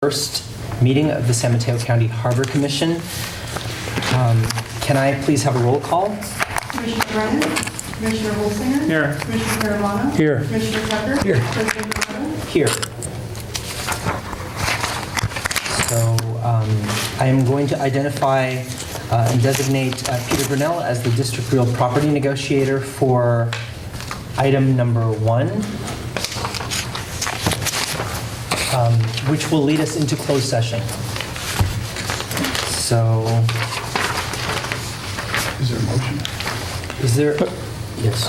First meeting of the San Mateo County Harbor Commission. Can I please have a roll call? Commissioner Brennan, Commissioner Holsinger. Here. Commissioner Caravano. Here. Commissioner Tucker. Here. President Bernardo. Here. So I am going to identify and designate Peter Grinnell as the District Real Property Negotiator for item number 1. Which will lead us into closed session. So, Is there a motion? is there, yes,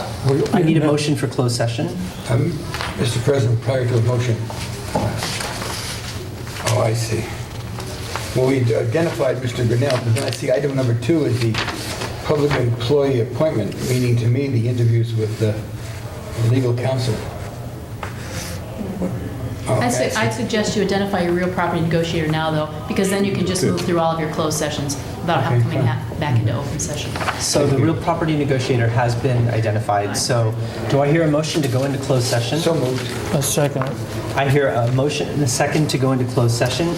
I need a motion for closed session. Mr. President, prior to a motion. Oh, I see. Well, we identified Mr. Grinnell, but then I see item number 2 is the public employee appointment, meaning to me the interviews with the legal counsel. Oh, okay, I'd suggest you identify your real property negotiator now, though, because then you can just move through all of your closed sessions without Okay, coming fine. back into open session. So the real property negotiator has been identified. So do I hear a motion to go into closed session? So moved. A second. I hear a motion and a second to go into closed session.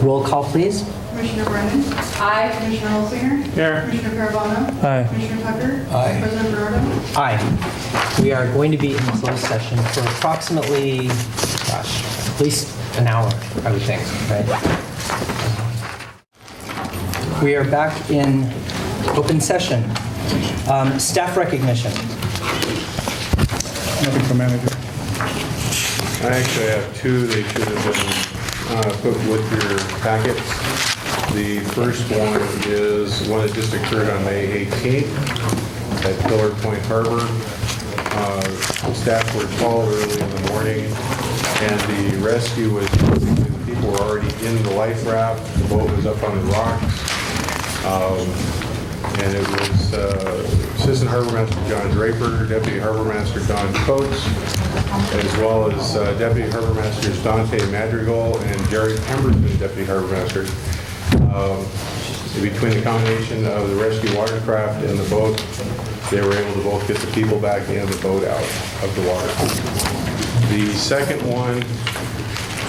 Roll call, please. Commissioner Brennan. Aye. Commissioner Holsinger. Here. Commissioner Caravano. Aye. Commissioner Tucker. Aye. President Bernardo. Aye. We are going to be in closed session for approximately, gosh, at least an hour, I would think, right? We are back in open session. Staff recognition. Nothing for manager. I actually have 2. They should have been put with your packets. The first one is one that just occurred on May 18th at Pillar Point Harbor. Staff were called early in the morning, and the rescue was people were already in the life raft. The boat was up on the rocks, and it was Assistant Harbor Master John Draper, Deputy Harbor Master Don Coates, as well as Deputy Harbor Masters Dante Madrigal and Jerry Pemberton, Deputy Harbor Master. Between the combination of the rescue watercraft and the boat, they were able to both get the people back and the boat out of the water. The second one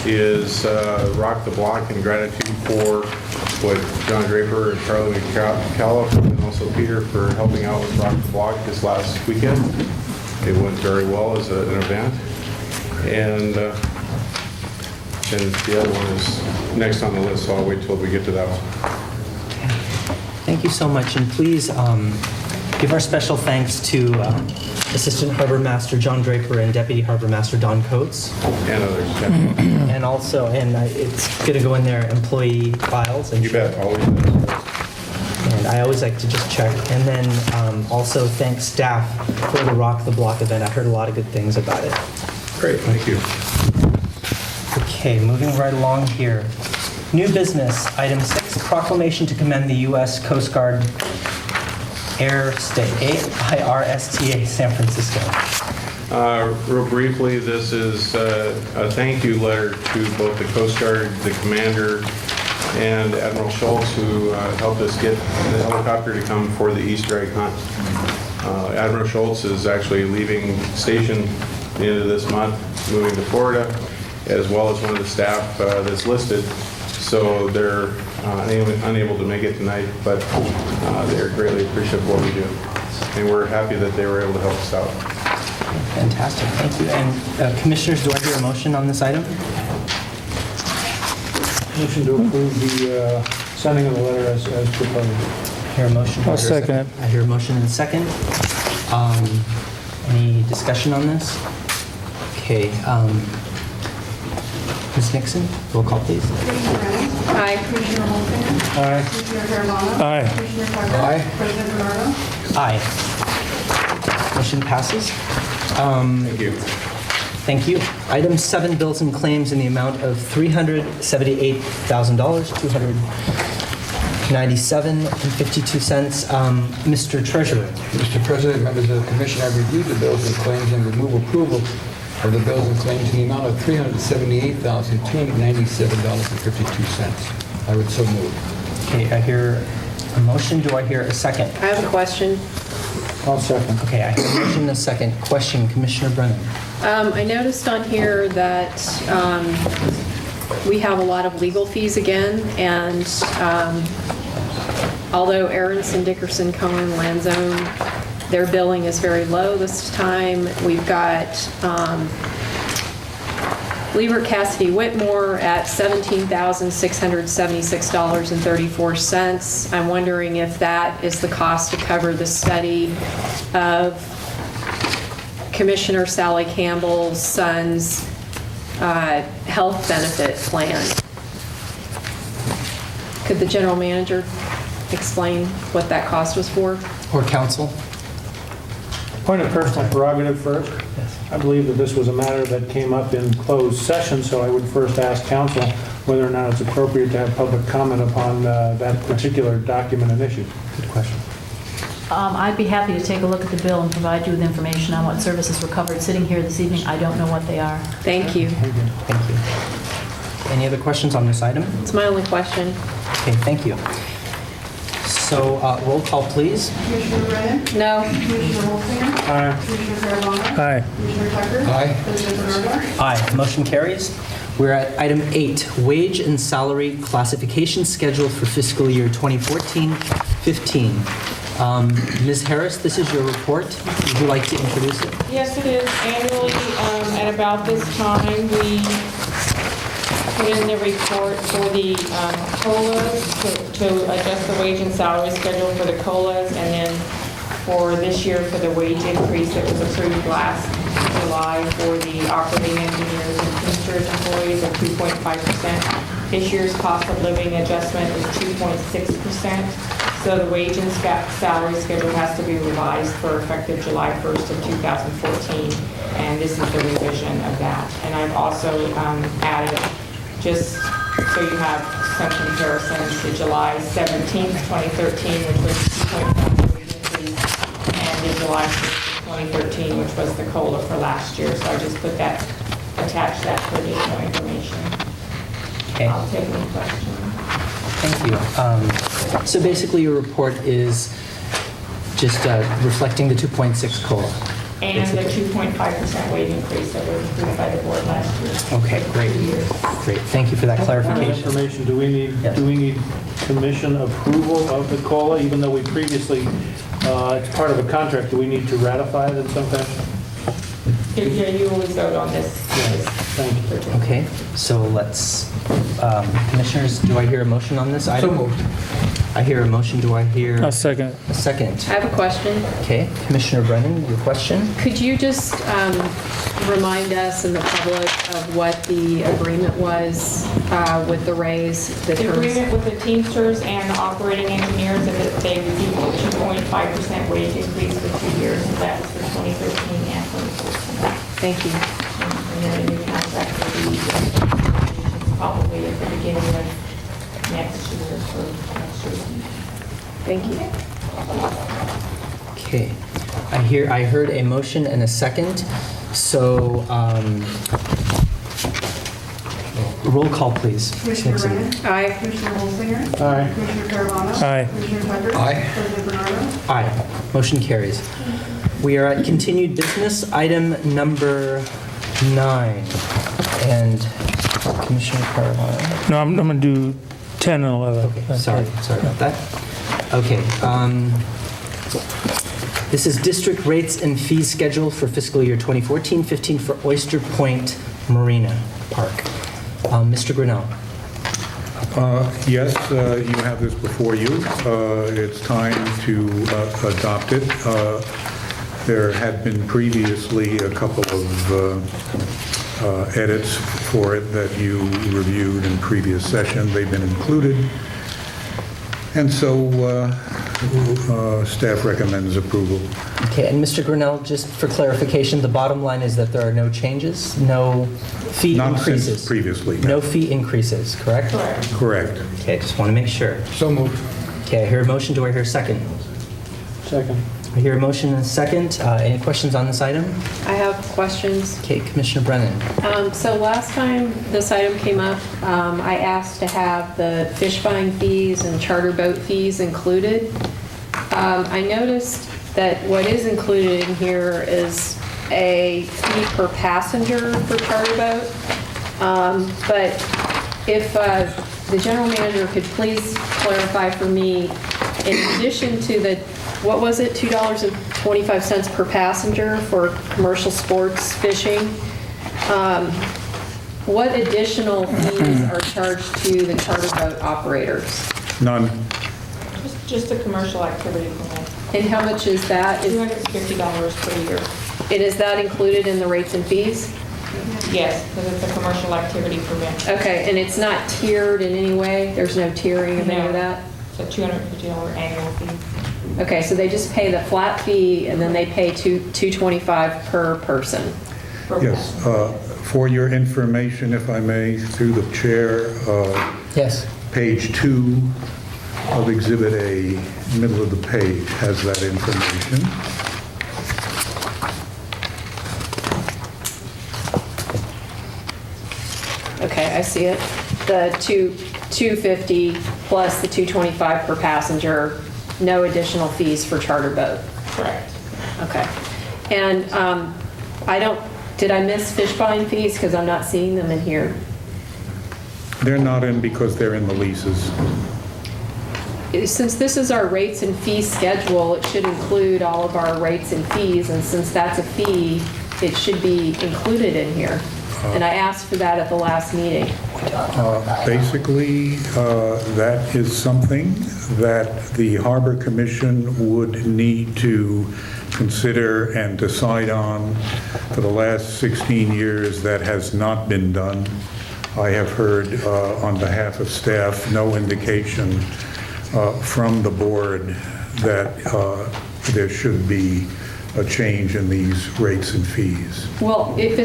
is Rock the Block in gratitude for what John Draper and Charlie McCallum and also Peter for helping out with Rock the Block this last weekend. It went very well as an event. And the other one is next on the list, so I'll wait till we get to that one. Thank you so much, and please give our special thanks to Assistant Harbor Master John Draper and Deputy Harbor Master Don Coates. And others, yeah. And also, it's going to go in their employee files. And You bet, always. And I always like to just check. And then also thank staff for the Rock the Block event. I heard a lot of good things about it. Great, thank you. Okay, moving right along here. New business, item 6, proclamation to commend the U.S. Coast Guard Air State, IRSTA San Francisco. Real briefly, this is a thank you letter to both the Coast Guard, the commander, and Admiral Schultz, who helped us get the helicopter to come for the Easter egg hunt. Admiral Schultz is actually leaving station at the end of this month, moving to Florida, as well as one of the staff that's listed. So they're unable to make it tonight, but they're greatly appreciative of what we do. And we're happy that they were able to help us out. Fantastic, thank you. And commissioners, do I hear a motion on this item? Motion to approve the sending of the letter as proposed. I hear a motion. I'll second it. I hear a motion and a second. Any discussion on this? Okay. Ms. Nixon, roll call, please. Commissioner Brennan. Aye. Commissioner Holsinger. Aye. Commissioner Caravano. Aye. Commissioner Tucker. Aye. President Bernardo. Aye. Motion passes. Thank you. Thank you. Item 7, bills and claims in the amount of $378,000, $297.52. Mr. Treasurer. Mr. President, members of the commission, I reviewed the bills and claims and remove approval of the bills and claims in the amount of $378,297.52. I would so move. Okay, I hear a motion. Do I hear a second? I have a question. I'll second. Okay, I hear a motion and a second. Question, Commissioner Brennan. I noticed on here that We have a lot of legal fees again, and although Aronson, Dickerson, Cohen, Lanzone, their billing is very low this time. We've got Liebert Cassidy Whitmore at $17,676.34. I'm wondering if that is the cost to cover the study of Commissioner Sally Campbell's son's health benefit plan. Could the general manager explain what that cost was for? Or counsel? Point of personal prerogative first. Yes. I believe that this was a matter that came up in closed session, so I would first ask counsel whether or not it's appropriate to have public comment upon that particular document and issue. Good question. I'd be happy to take a look at the bill and provide you with information on what services were covered. Sitting here this evening, I don't know what they are. Thank you. Thank you. Any other questions on this item? It's my only question. Okay, thank you. So roll call, please. Commissioner Brennan? No. Commissioner Wolfinger? Aye. Commissioner Carabana? Aye. Commissioner Tucker? Aye. President Bernardo? Aye, motion carries. We're at item 8, wage and salary classification schedule for fiscal year 2014-15. Ms. Harris, this is your report. Would you like to introduce it? Yes, it is. Annually, at about this time, we put in the report for the COLAs to adjust the wage and salary schedule for the COLAs, and then for this year for the wage increase that was approved last July for the operating engineers and teamsters employees of 2.5%. This year's cost of living adjustment is 2.6%. So the wage and salary schedule has to be revised for effective July 1st of 2014, and this is the revision of that. And I've also added, just so you have some comparisons, to July 17th, 2013, which was 2.1 wage increase, and the July 6th, 2013, which was the COLA for last year. So I just put that, attached that for additional information. Okay. I'll take any questions. Thank you. So basically, your report is just reflecting the 2.6 COLA. And the 2.5% wage increase that was approved by the board last year. Okay, great. 2 years. Great, thank you for that Point of clarification. information, do we Yes. need commission approval of the COLA, even though we previously, it's part of a contract, do we need to ratify it in some fashion? Yeah, you always vote on this. Thank you. Okay, so let's, commissioners, do I hear a motion on this item? So moved. I hear a motion, do I hear A second. a second? I have a question. Okay, Commissioner Brennan, your question? Could you just remind us and the public of what the agreement was with the raise? The agreement with the Teamsters and the operating engineers is that they received a 2.5% wage increase for 2 years, and that was for 2013 and 2014. Thank you. And then a new contract will be probably at the beginning of next year for next year. Thank you. Okay, I heard a motion and a second, so, roll call, please. Commissioner Brennan? Aye. Commissioner Wolfinger? Aye. Commissioner Carabana? Aye. Commissioner Tucker? Aye. President Bernardo? Aye, motion carries. We are at continued business, item number 9. And Commissioner Caravano. No, I'm going to do 10 and 11. Okay, sorry about that. Okay, this is district rates and fees schedule for fiscal year 2014-15 for Oyster Point Marina Park. Mr. Grinnell. Yes, you have this before you. It's time to adopt it. There had been previously a couple of edits for it that you reviewed in previous session. They've been included. And so staff recommends approval. Okay, and Mr. Grinnell, just for clarification, the bottom line is that there are no changes, no fee Not increases? since previously, no. No fee increases, correct? Correct. Correct. Okay, just want to make sure. So moved. Okay, I hear a motion. Do I hear a second? Second. I hear a motion and a second. Any questions on this item? I have questions. Okay, Commissioner Brennan. So last time this item came up, I asked to have the fish buying fees and charter boat fees included. I noticed that what is included in here is a fee per passenger for charter boat. But If the general manager could please clarify for me, in addition to the, what was it, $2.25 per passenger for commercial sports fishing, what additional fees are charged to the charter boat operators? None. Just a commercial activity permit, And how much is that? $250 per year. And is that included in the rates and fees? Yes, because it's a commercial activity permit. Okay, and it's not tiered in any way? There's no tiering of any of No. that? It's a $250 annual fee. Okay, so they just pay the flat fee and then they pay $225 per person? Yes. For your information, if I may, through the chair, Yes. page 2 of Exhibit A, middle of the page, has that information. Okay, I see it. The 250 plus the 225 per passenger, no additional fees for charter boat. Correct. Okay. And did I miss fish buying fees? Because I'm not seeing them in here. They're not in because they're in the leases. Since this is our rates and fee schedule, it should include all of our rates and fees, and since that's a fee, it should be included in here. And I asked for that at the last meeting. Basically, that is something that the Harbor Commission would need to consider and decide on. For the last 16 years, that has not been done. I have heard, on behalf of staff, no indication from the board that there should be a change in these rates and fees. Well, if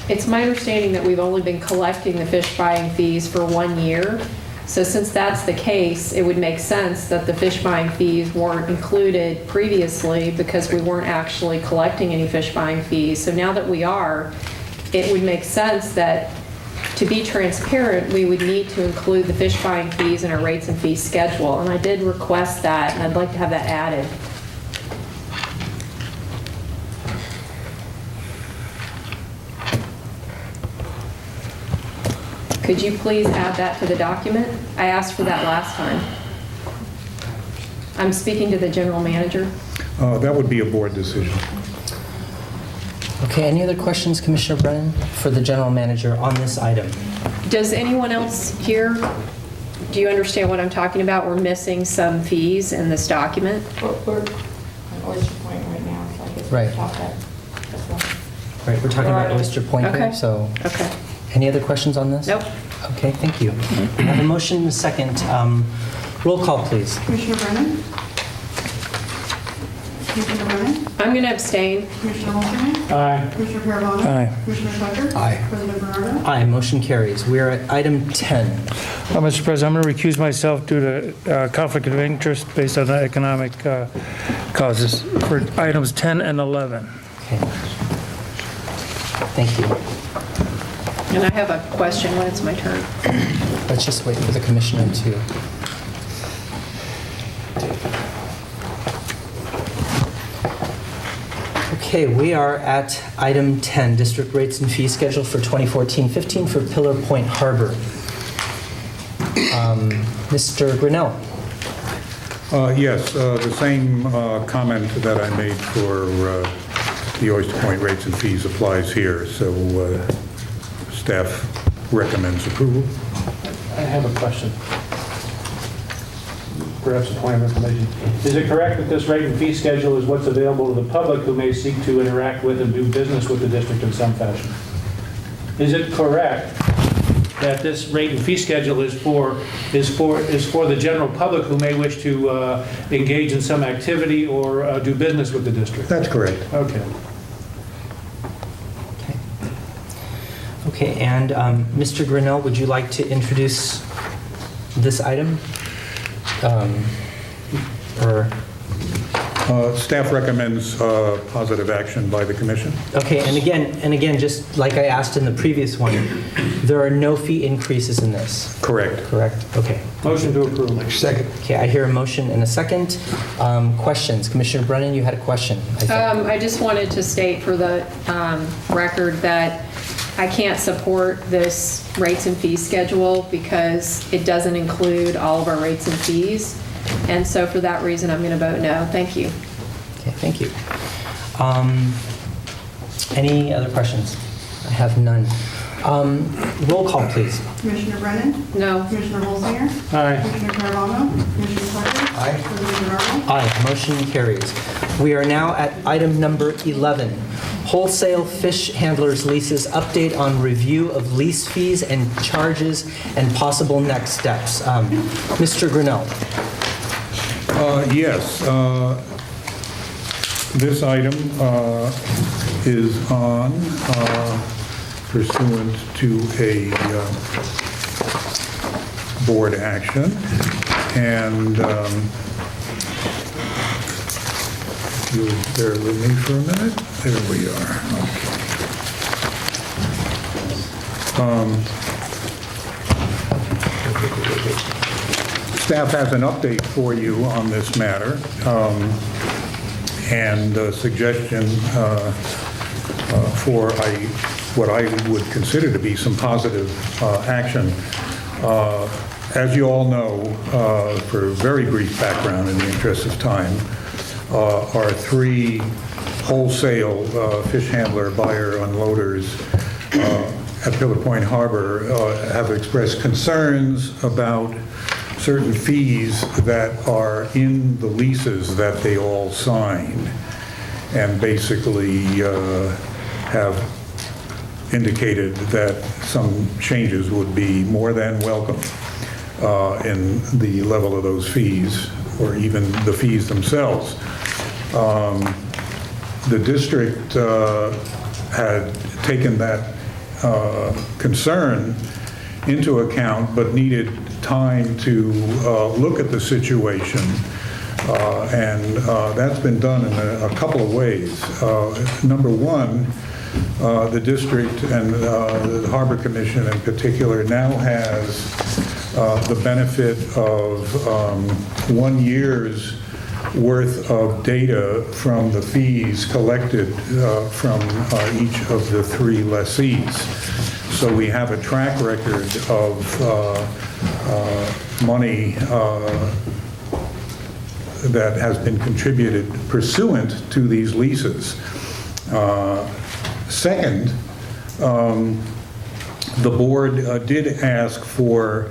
it's my understanding that we've only been collecting the fish buying fees for 1 year. So since that's the case, it would make sense that the fish buying fees weren't included previously because we weren't actually collecting any fish buying fees. So now that we are, it would make sense that to be transparent, we would need to include the fish buying fees in our rates and fees schedule. And I did request that, and I'd like to have that added. Could you please add that to the document? I asked for that last time. I'm speaking to the general manager. That would be a board decision. Okay, any other questions, Commissioner Brennan, for the general manager on this item? Does anyone else here, do you understand what I'm talking about? We're missing some fees in this document. We're on Oyster Point right now, so I guess Right. we'll talk that as well. Right, we're talking about Right. Oyster Point here, Okay. so Okay. any other questions on this? Nope. Okay, thank you. I have a motion and a second. Roll call, please. Commissioner Brennan? Commissioner Brennan? I'm going to abstain. Commissioner Olshausen? Aye. Commissioner Peravano? Aye. Commissioner Tucker? Aye. President Bernardo? Aye, motion carries. We are at item 10. Mr. President, I'm going to recuse myself due to conflict of interest based on economic causes for items 10 and 11. Okay. Thank you. And I have a question when it's my turn. Let's just wait for the commissioner to... Okay, we are at item 10, district rates and fee schedule for 2014-15 for Pillar Point Harbor. Mr. Grinnell. Yes, the same comment that I made for the Oyster Point rates and fees applies here, so staff recommends approval. I have a question. Perhaps a point of information. Is it correct that this rate and fee schedule is what's available to the public who may seek to interact with and do business with the district in some fashion? Is it correct that this rate and fee schedule is for the general public who may wish to engage in some activity or do business with the district? That's correct. Okay. Okay, and Mr. Grinnell, would you like to introduce this item? Or... Staff recommends positive action by the commission. Okay, and again, just like I asked in the previous one, there are no fee increases in this. Correct. Correct? Okay. Motion to approve. Second. Okay, I hear a motion and a second. Questions? Commissioner Brennan, you had a question, I think. I just wanted to state for the record that I can't support this rates and fee schedule because it doesn't include all of our rates and fees. And so for that reason, I'm going to vote no. Thank you. Okay, thank you. Any other questions? I have none. Roll call, please. Commissioner Brennan? No. Commissioner Holsinger? Aye. Commissioner Carvano? Commissioner Tucker? Aye. President Arnold? Aye, motion carries. We are now at item number 11, wholesale fish handlers leases, update on review of lease fees and charges and possible next steps. Mr. Grinnell. Yes, this item is on pursuant to a board action, and if you'll bear with me for a minute. There we are. Okay. Staff has an update for you on this matter, and a suggestion for what I would consider to be some positive action. As you all know, for a very brief background in the interest of time, our three wholesale fish handler, buyer, unloaders at Pillar Point Harbor have expressed concerns about certain fees that are in the leases that they all signed, and basically have indicated that some changes would be more than welcome in the level of those fees, or even the fees themselves. The district had taken that concern into account, but needed time to look at the situation, and that's been done in a couple of ways. Number one, the district and the Harbor Commission in particular now has the benefit of 1 year's worth of data from the fees collected from each of the three lessees. So we have a track record of money that has been contributed pursuant to these leases. Second, the board did ask for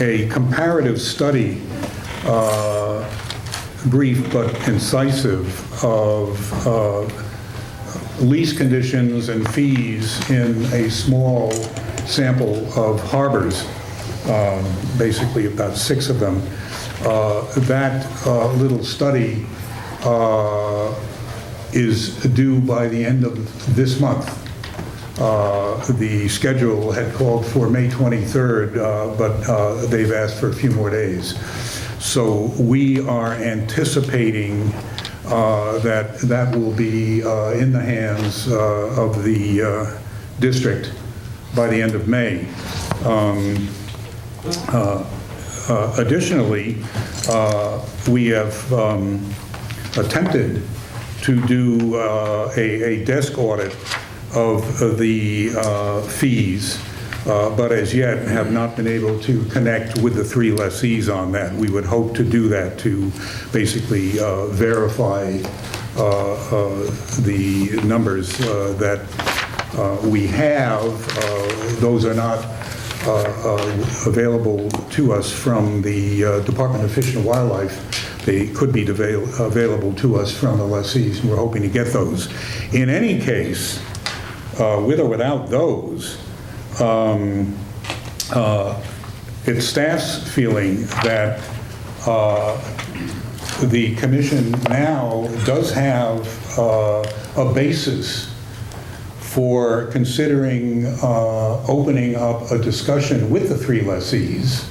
a comparative study, brief but incisive, of lease conditions and fees in a small sample of harbors, basically about 6 of them. That little study is due by the end of this month. The schedule had called for May 23rd, but they've asked for a few more days. So we are anticipating that will be in the hands of the district by the end of May. Additionally, we have attempted to do a desk audit of the fees, but as yet have not been able to connect with the 3 lessees on that. We would hope to do that to basically verify the numbers that we have. Those are not available to us from the Department of Fish and Wildlife. They could be available to us from the lessees, and we're hoping to get those. In any case, with or without those, it's staff's feeling that the commission now does have a basis for considering opening up a discussion with the 3 lessees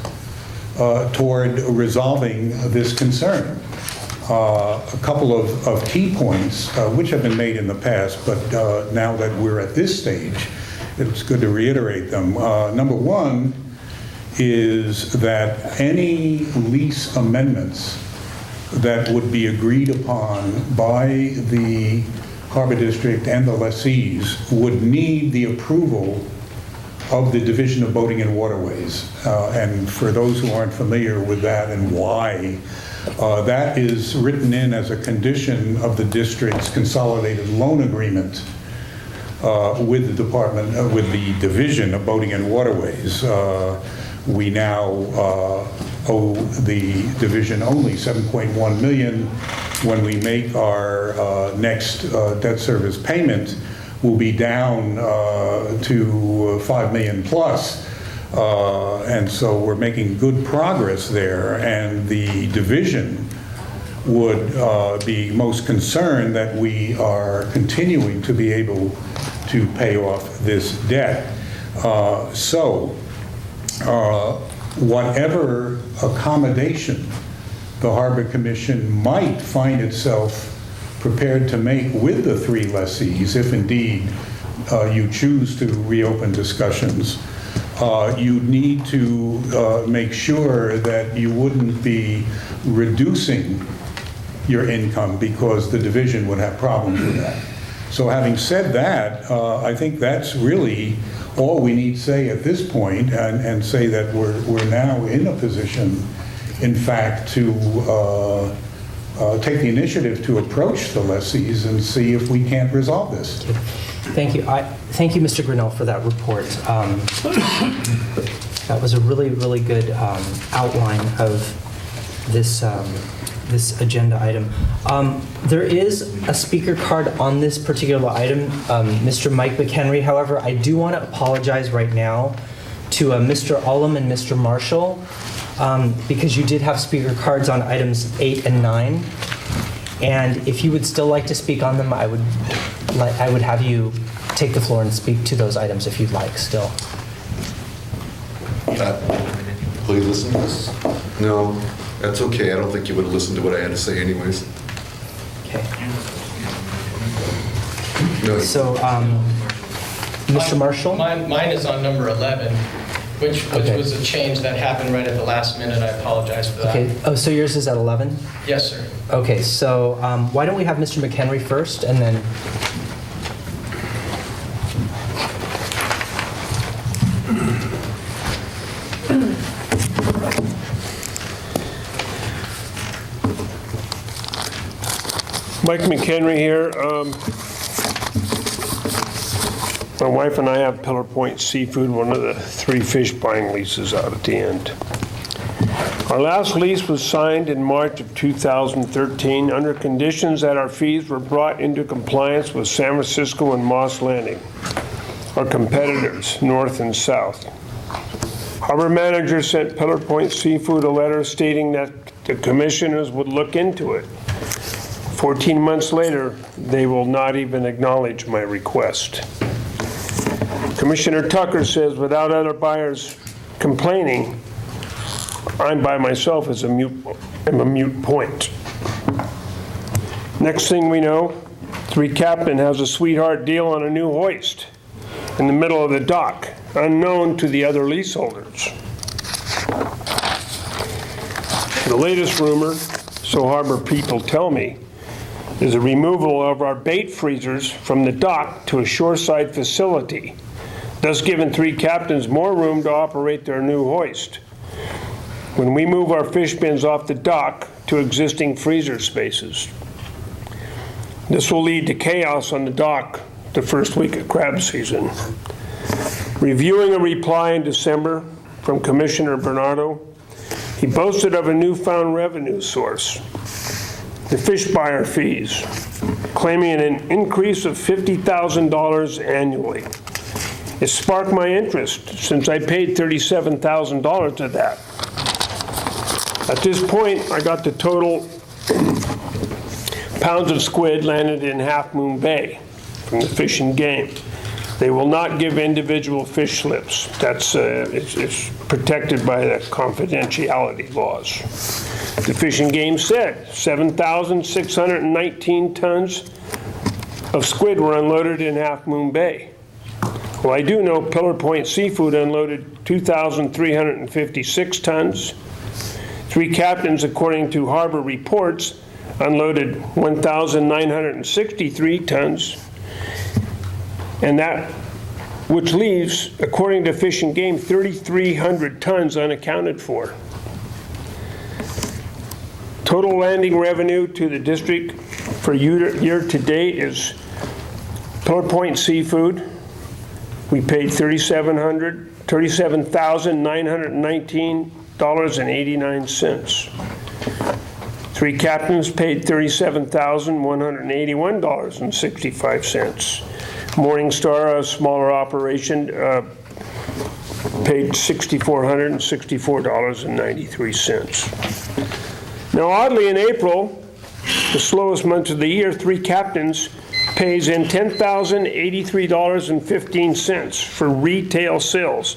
toward resolving this concern. A couple of key points, which have been made in the past, but now that we're at this stage, it's good to reiterate them. Number one is that any lease amendments that would be agreed upon by the Harbor District and the lessees would need the approval of the Division of Boating and Waterways. And for those who aren't familiar with that and why, that is written in as a condition of the district's consolidated loan agreement with the department, with the Division of Boating and Waterways. We now owe the division only $7.1 million. When we make our next debt service payment, we'll be down to $5 million plus. And so we're making good progress there, and the division would be most concerned that we are continuing to be able to pay off this debt. Whatever accommodation the Harbor Commission might find itself prepared to make with the three lessees, if indeed you choose to reopen discussions, you need to make sure that you wouldn't be reducing your income, because the division would have problems with that. So having said that, I think that's really all we need to say at this point, and say that we're now in a position, in fact, to take the initiative to approach the lessees and see if we can't resolve this. Thank you. Thank you, Mr. Grinnell, for that report. That was a really, really good outline of this this agenda item. There is a speaker card on this particular item, Mr. Mike McHenry. However, I do want to apologize right now to Mr. Ullum and Mr. Marshall, because you did have speaker cards on items 8 and 9. And if you would still like to speak on them, I would have you take the floor and speak to those items if you'd like still. Will you listen to this? No, that's okay. I don't think you would have listened to what I had to say anyways. Okay. No. So, Mr. Marshall? Mine is on number 11, which Okay. was a change that happened right at the last minute. I apologize for that. Okay. Oh, so yours is at 11? Yes, sir. Okay, so why don't we have Mr. McHenry first, and then... Mike McHenry here. My wife and I have Pillar Point Seafood, one of the 3 fish buying leases out at the end. Our last lease was signed in March of 2013 under conditions that our fees were brought into compliance with San Francisco and Moss Landing, our competitors, north and south. Harbor manager sent Pillar Point Seafood a letter stating that the commissioners would look into it. 14 months later, they will not even acknowledge my request. Commissioner Tucker says without other buyers complaining, I'm by myself as a moot point. Next thing we know, 3 Captain has a sweetheart deal on a new hoist in the middle of the dock, unknown to the other leaseholders. The latest rumor, so harbor people tell me, is a removal of our bait freezers from the dock to a shoreside facility, thus giving 3 Captains more room to operate their new hoist when we move our fish bins off the dock to existing freezer spaces. This will lead to chaos on the dock the first week of crab season. Reviewing a reply in December from Commissioner Bernardo, he boasted of a newfound revenue source, the fish buyer fees, claiming an increase of $50,000 annually. It sparked my interest since I paid $37,000 to that. At this point, I got the total pounds of squid landed in Half Moon Bay from the Fish and Game. They will not give individual fish slips. That's it's protected by the confidentiality laws. The Fish and Game said 7,619 tons of squid were unloaded in Half Moon Bay. Well, I do know Pillar Point Seafood unloaded 2,356 tons. 3 Captains, according to harbor reports, unloaded 1,963 tons, and that which leaves, according to Fish and Game, 3,300 tons unaccounted for. Total landing revenue to the district for year to date is Pillar Point Seafood. We paid $37,919.89. Three Captains paid $37,181.65. Morningstar, a smaller operation, paid $6,464.93. Now, oddly, in April, the slowest month of the year, Three Captains pays in $10,083.15 for retail sales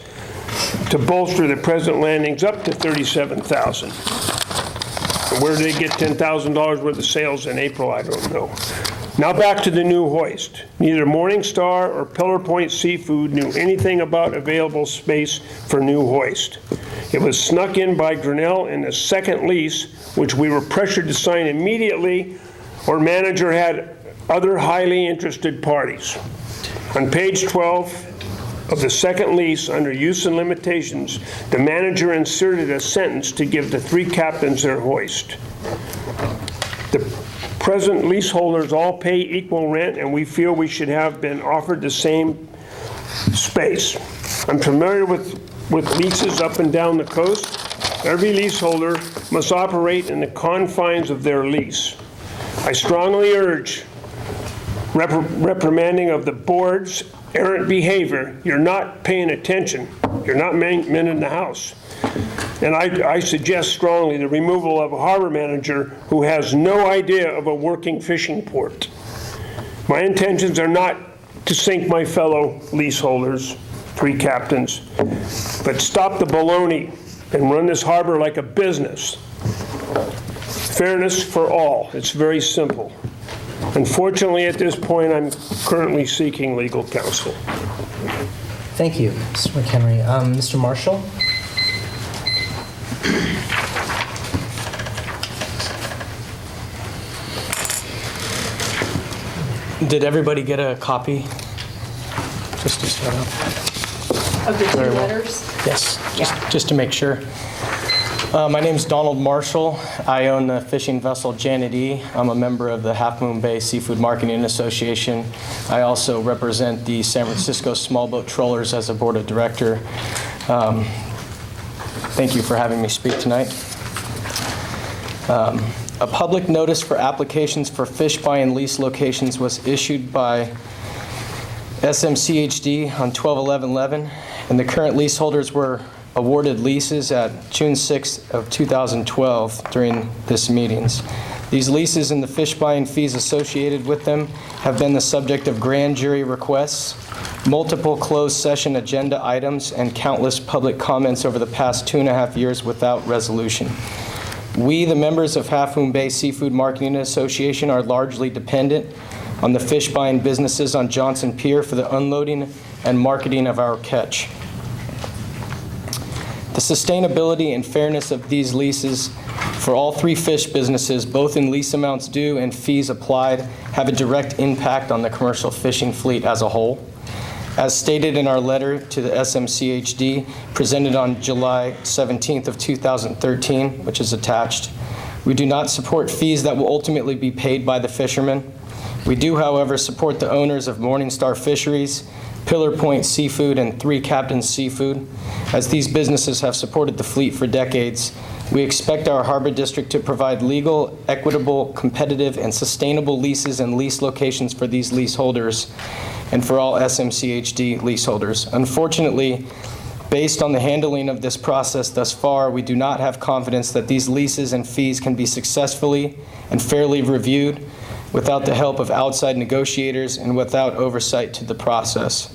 to bolster the present landings up to $37,000. Where did they get $10,000 worth of sales in April? I don't know. Now back to the new hoist. Neither Morningstar or Pillar Point Seafood knew anything about available space for new hoist. It was snuck in by Grinnell in the second lease, which we were pressured to sign immediately, or manager had other highly interested parties. On page 12 of the second lease, under use and limitations, the manager inserted a sentence to give the Three Captains their hoist. The present leaseholders all pay equal rent, and we feel we should have been offered the same space. I'm familiar with leases up and down the coast. Every leaseholder must operate in the confines of their lease. I strongly urge reprimanding of the board's errant behavior. You're not paying attention. You're not men in the house. And I suggest strongly the removal of a harbor manager who has no idea of a working fishing port. My intentions are not to sink my fellow leaseholders, Three Captains, but stop the baloney and run this harbor like a business. Fairness for all. It's very simple. Unfortunately, at this point, I'm currently seeking legal counsel. Thank you, Mr. McHenry. Mr. Marshall? Did everybody get a copy? Just to start off. Of the two Very well. letters? Yes, just to make sure. My name's Donald Marshall. I own the fishing vessel Janet E. I'm a member of the Half Moon Bay Seafood Marketing Association. I also represent the San Francisco Small Boat Trollers as a board of director. Thank you for having me speak tonight. A public notice for applications for fish buy and lease locations was issued by SMCHD on 12/11/11, and the current leaseholders were awarded leases at June 6th of 2012 during this meetings. These leases and the fish buying fees associated with them have been the subject of grand jury requests, multiple closed session agenda items, and countless public comments over the past 2.5 years without resolution. We, the members of Half Moon Bay Seafood Marketing Association, are largely dependent on the fish buying businesses on Johnson Pier for the unloading and marketing of our catch. The sustainability and fairness of these leases for all three fish businesses, both in lease amounts due and fees applied, have a direct impact on the commercial fishing fleet as a whole. As stated in our letter to the SMCHD presented on July 17th of 2013, which is attached, we do not support fees that will ultimately be paid by the fishermen. We do, however, support the owners of Morningstar Fisheries, Pillar Point Seafood, and Three Captains Seafood. As these businesses have supported the fleet for decades, we expect our harbor district to provide legal, equitable, competitive, and sustainable leases and lease locations for these leaseholders and for all SMCHD leaseholders. Unfortunately, based on the handling of this process thus far, we do not have confidence that these leases and fees can be successfully and fairly reviewed without the help of outside negotiators and without oversight to the process.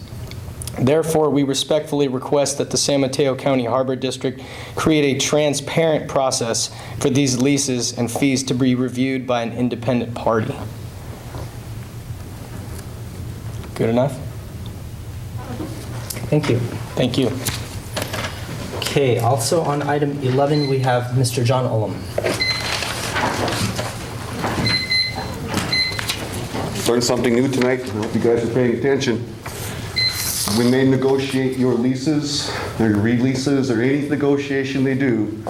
Therefore, we respectfully request that the San Mateo County Harbor District create a transparent process for these leases and fees to be reviewed by an independent party. Good enough? Thank you. Thank you. Okay, also on item 11, we have Mr. John Ullum. learned something new tonight. I hope you guys are paying attention. When they negotiate your leases, their releases, or any negotiation they do,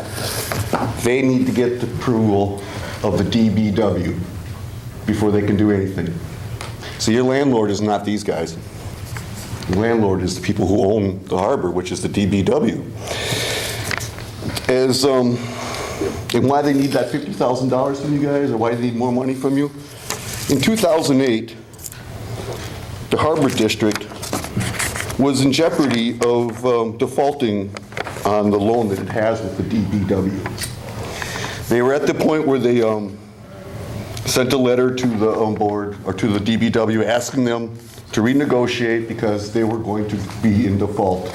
they need to get the approval of the DBW before they can do anything. So your landlord is not these guys. The landlord is the people who own the harbor, which is the DBW. And why they need that $50,000 from you guys, or why they need more money from you? In 2008, the Harbor District was in jeopardy of defaulting on the loan that it has with the DBW. They were at the point where they sent a letter to the board, or to the DBW, asking them to renegotiate because they were going to be in default.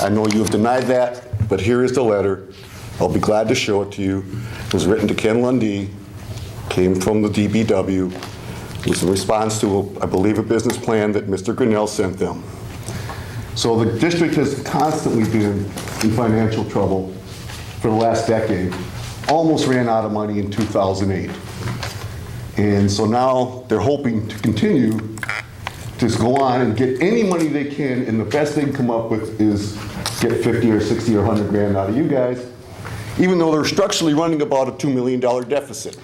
I know you have denied that, but here is the letter. I'll be glad to show it to you. It was written to Ken Lundy, came from the DBW. It was in response to, I believe, a business plan that Mr. Grinnell sent them. So the district has constantly been in financial trouble for the last decade. Almost ran out of money in 2008. And so now they're hoping to continue to go on and get any money they can, and the best they can come up with is get 50 or 60 or 100 grand out of you guys, even though they're structurally running about a $2 million deficit.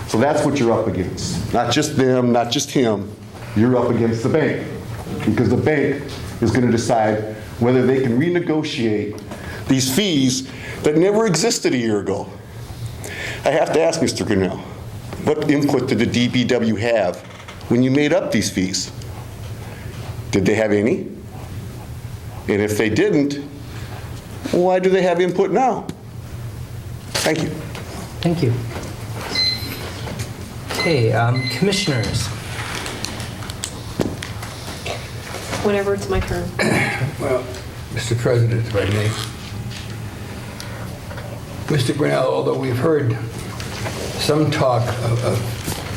So that's what you're up against. Not just them, not just him. You're up against the bank, because the bank is going to decide whether they can renegotiate these fees that never existed a year ago. I have to ask Mr. Grinnell, what input did the DBW have when you made up these fees? Did they have any? And if they didn't, why do they have input now? Thank you. Thank you. Okay, commissioners. Whenever it's my turn. Well, Mr. President, if I may. Mr. Grinnell, although we've heard some talk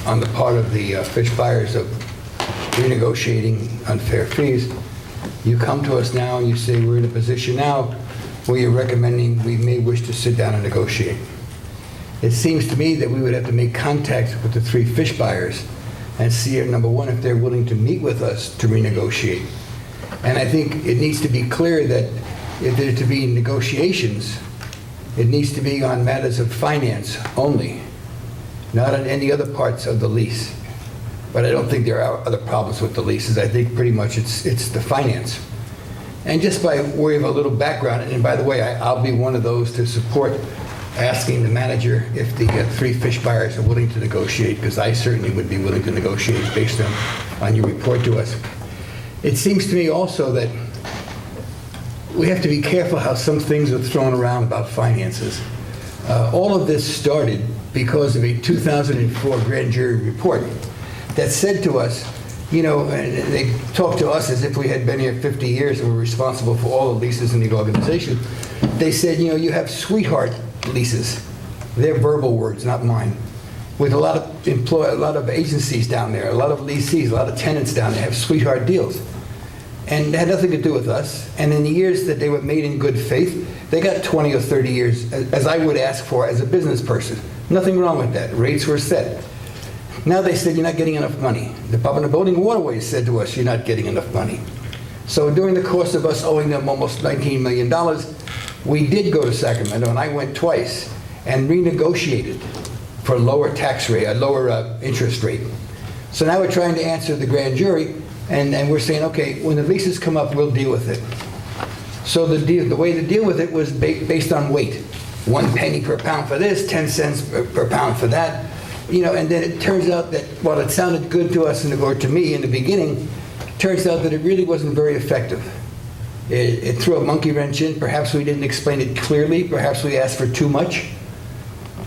on the part of the fish buyers of renegotiating unfair fees, you come to us now and you say we're in a position now where you're recommending we may wish to sit down and negotiate. It seems to me that we would have to make contact with the three fish buyers and see, number one, if they're willing to meet with us to renegotiate. And I think it needs to be clear that if there are to be negotiations, it needs to be on matters of finance only, not on any other parts of the lease. But I don't think there are other problems with the leases. I think pretty much it's the finance. And just by way of a little background, and by the way, I'll be one of those to support asking the manager if the three fish buyers are willing to negotiate, because I certainly would be willing to negotiate based on your report to us. It seems to me also that we have to be careful how some things are thrown around about finances. All of this started because of a 2004 grand jury report that said to us, you know, and they talked to us as if we had been here 50 years and were responsible for all the leases in the organization. They said, you know, you have sweetheart leases. They're verbal words, not mine. With a lot of agencies down there, a lot of lessees, a lot of tenants down there have sweetheart deals. And it had nothing to do with us. And in the years that they were made in good faith, they got 20 or 30 years, as I would ask for as a business person. Nothing wrong with that. Rates were set. Now they said, you're not getting enough money. The Department of Building and Waterways said to us, you're not getting enough money. So during the course of us owing them almost $19 million, we did go to Sacramento, and I went twice, and renegotiated for a lower tax rate, a lower interest rate. So now we're trying to answer the grand jury, and we're saying, okay, when the leases come up, we'll deal with it. So the way to deal with it was based on weight. 1 penny per pound for this, 10 cents per pound for that. You know, and then it turns out that while it sounded good to us, or to me in the beginning, it turns out that it really wasn't very effective. It threw a monkey wrench in. Perhaps we didn't explain it clearly. Perhaps we asked for too much.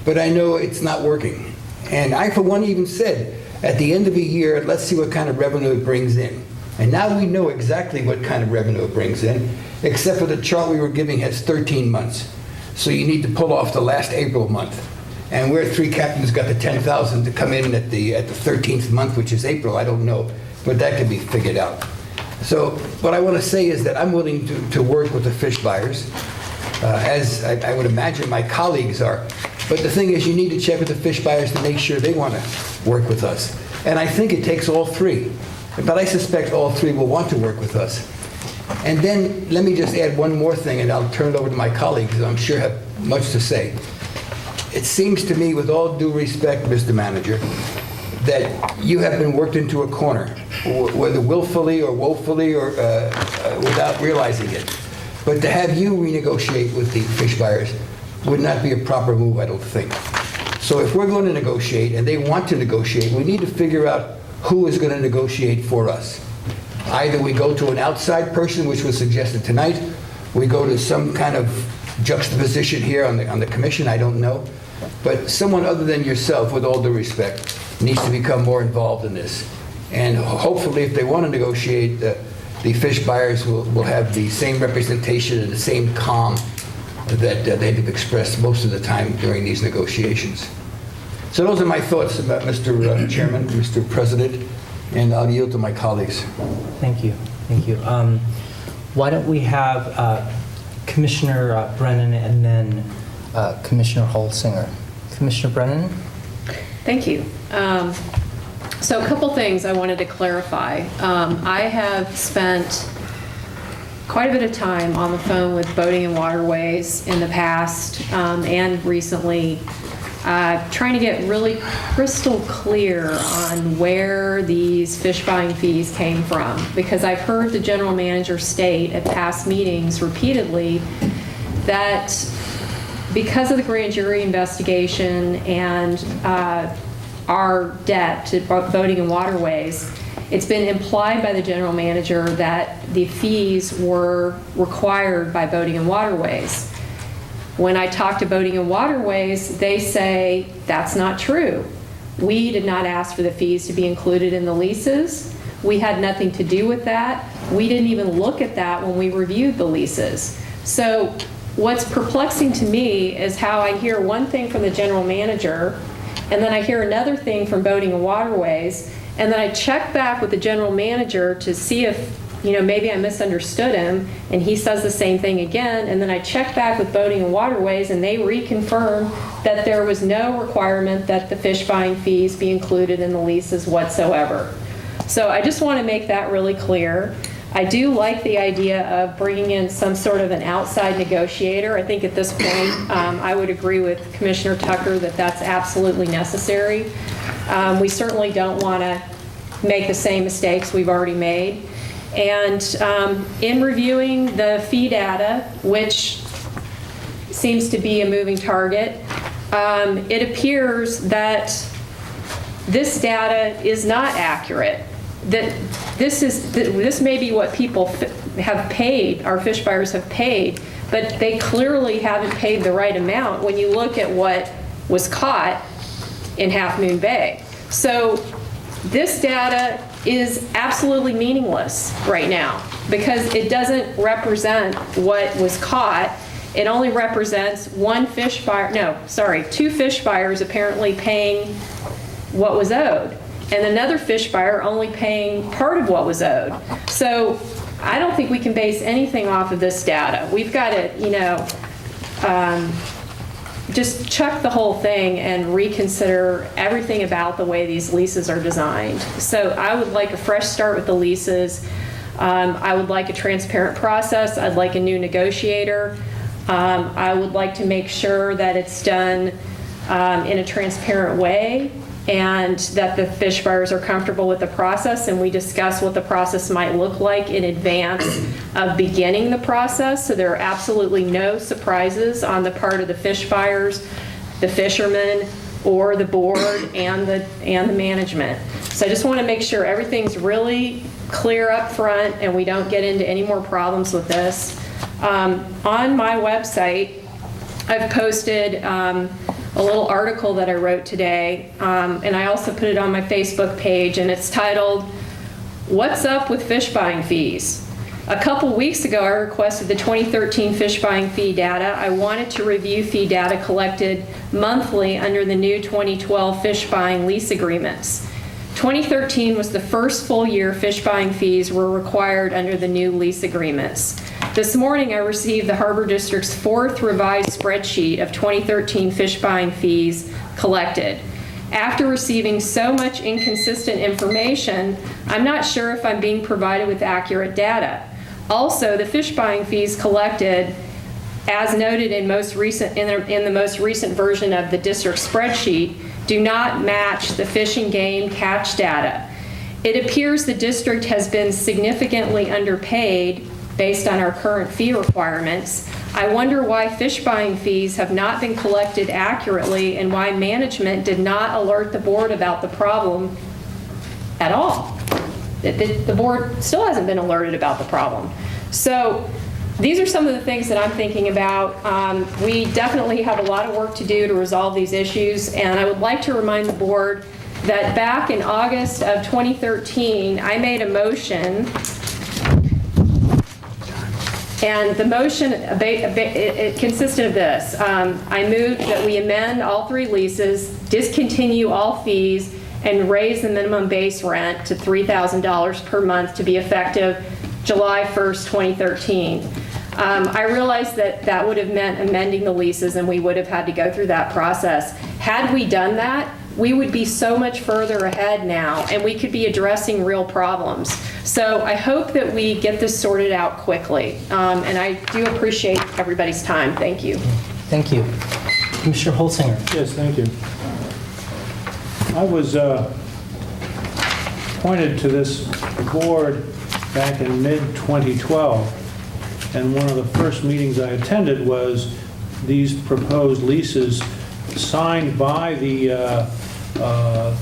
But I know it's not working. And I, for one, even said, at the end of a year, let's see what kind of revenue it brings in. And now we know exactly what kind of revenue it brings in, except for the chart we were giving has 13 months. So you need to pull off the last April month. And where three captains got the 10,000 to come in at the 13th month, which is April, I don't know. But that can be figured out. So what I want to say is that I'm willing to work with the fish buyers, as I would imagine my colleagues are. But the thing is, you need to check with the fish buyers to make sure they want to work with us. And I think it takes all three. But I suspect all three will want to work with us. And then let me just add one more thing, and I'll turn it over to my colleagues, who I'm sure have much to say. It seems to me, with all due respect, Mr. Manager, that you have been worked into a corner, whether willfully or woefully or without realizing it. But to have you renegotiate with the fish buyers would not be a proper move, I don't think. So if we're going to negotiate, and they want to negotiate, we need to figure out who is going to negotiate for us. Either we go to an outside person, which was suggested tonight, we go to some kind of juxtaposition here on the commission, I don't know. But someone other than yourself, with all due respect, needs to become more involved in this. And hopefully, if they want to negotiate, the fish buyers will have the same representation and the same calm that they've expressed most of the time during these negotiations. So those are my thoughts about Mr. Chairman, Mr. President, and I'll yield to my colleagues. Thank you. Thank you. Why don't we have Commissioner Brennan and then Commissioner Holsinger. Commissioner Brennan? Thank you. So a couple things I wanted to clarify. I have spent quite a bit of time on the phone with Boating and Waterways in the past and recently, trying to get really crystal clear on where these fish buying fees came from, because I've heard the general manager state at past meetings repeatedly that because of the grand jury investigation and our debt to Boating and Waterways, it's been implied by the general manager that the fees were required by Boating and Waterways. When I talk to Boating and Waterways, they say that's not true. We did not ask for the fees to be included in the leases. We had nothing to do with that. We didn't even look at that when we reviewed the leases. So what's perplexing to me is how I hear one thing from the general manager, and then I hear another thing from Boating and Waterways, and then I check back with the general manager to see if, maybe I misunderstood him, and he says the same thing again, and then I check back with Boating and Waterways, and they reconfirm that there was no requirement that the fish buying fees be included in the leases whatsoever. So I just want to make that really clear. I do like the idea of bringing in some sort of an outside negotiator. I think at this point, I would agree with Commissioner Tucker that that's absolutely necessary. We certainly don't want to make the same mistakes we've already made. And in reviewing the fee data, which seems to be a moving target, it appears that this data is not accurate. That this may be what people have paid, our fish buyers have paid, but they clearly haven't paid the right amount when you look at what was caught in Half Moon Bay. So this data is absolutely meaningless right now because it doesn't represent what was caught. It only represents two fish buyers apparently paying what was owed, and another fish buyer only paying part of what was owed. So I don't think we can base anything off of this data. We've got to, just chuck the whole thing and reconsider everything about the way these leases are designed. So I would like a fresh start with the leases. I would like a transparent process. I'd like a new negotiator. I would like to make sure that it's done in a transparent way and that the fish buyers are comfortable with the process, and we discuss what the process might look like in advance of beginning the process, so there are absolutely no surprises on the part of the fish buyers, the fishermen, or the board and the management. So I just want to make sure everything's really clear up front and we don't get into any more problems with this. On my website, I've posted a little article that I wrote today, and I also put it on my Facebook page, and it's titled, "What's Up with Fish Buying Fees?" A couple weeks ago, I requested the 2013 fish buying fee data. I wanted to review fee data collected monthly under the new 2012 fish buying lease agreements. 2013 was the first full year fish buying fees were required under the new lease agreements. This morning, I received the Harbor District's 4th revised spreadsheet of 2013 fish buying fees collected. After receiving so much inconsistent information, I'm not sure if I'm being provided with accurate data. Also, the fish buying fees collected, as noted in the most recent version of the district spreadsheet, do not match the fish and game catch data. It appears the district has been significantly underpaid based on our current fee requirements. I wonder why fish buying fees have not been collected accurately and why management did not alert the board about the problem at all. The board still hasn't been alerted about the problem. So these are some of the things that I'm thinking about. We definitely have a lot of work to do to resolve these issues, and I would like to remind the board that back in August of 2013, I made a motion, and the motion, it consisted of this. I moved that we amend all 3 leases, discontinue all fees, and raise the minimum base rent to $3,000 per month to be effective July 1st, 2013. I realized that that would have meant amending the leases, and we would have had to go through that process. Had we done that, we would be so much further ahead now, and we could be addressing real problems. So I hope that we get this sorted out quickly, and I do appreciate everybody's time. Thank you. Thank you. Commissioner Holsinger. Yes, thank you. I was appointed to this board back in mid-2012, and one of the first meetings I attended was these proposed leases signed by the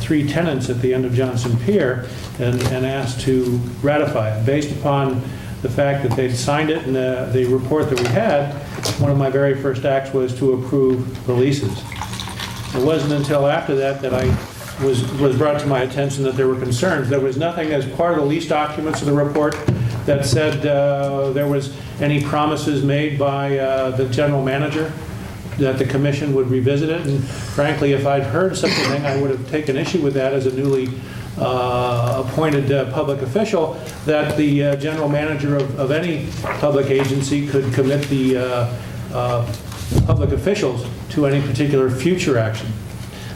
3 tenants at the end of Johnson Pier and asked to ratify it. Based upon the fact that they'd signed it and the report that we had, one of my very first acts was to approve the leases. It wasn't until after that that I was brought to my attention that there were concerns. There was nothing as part of the lease documents of the report that said there was any promises made by the general manager that the commission would revisit it. And frankly, if I'd heard such a thing, I would have taken issue with that as a newly appointed public official, that the general manager of any public agency could commit the public officials to any particular future action.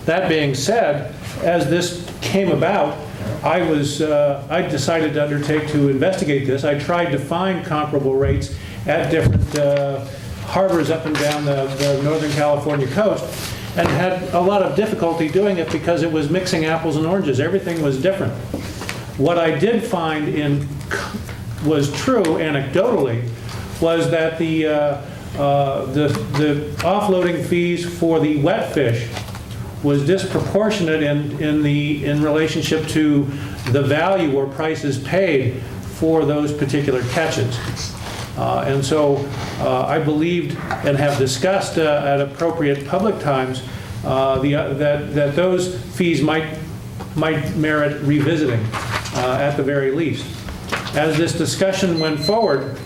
That being said, as this came about, I decided to undertake to investigate this. I tried to find comparable rates at different harbors up and down the Northern California coast, and had a lot of difficulty doing it because it was mixing apples and oranges. Everything was different. What I did find was true anecdotally was that the offloading fees for the wet fish was disproportionate in relationship to the value or prices paid for those particular catches. And so I believed and have discussed at appropriate public times that those fees might merit revisiting at the very least. As this discussion went forward,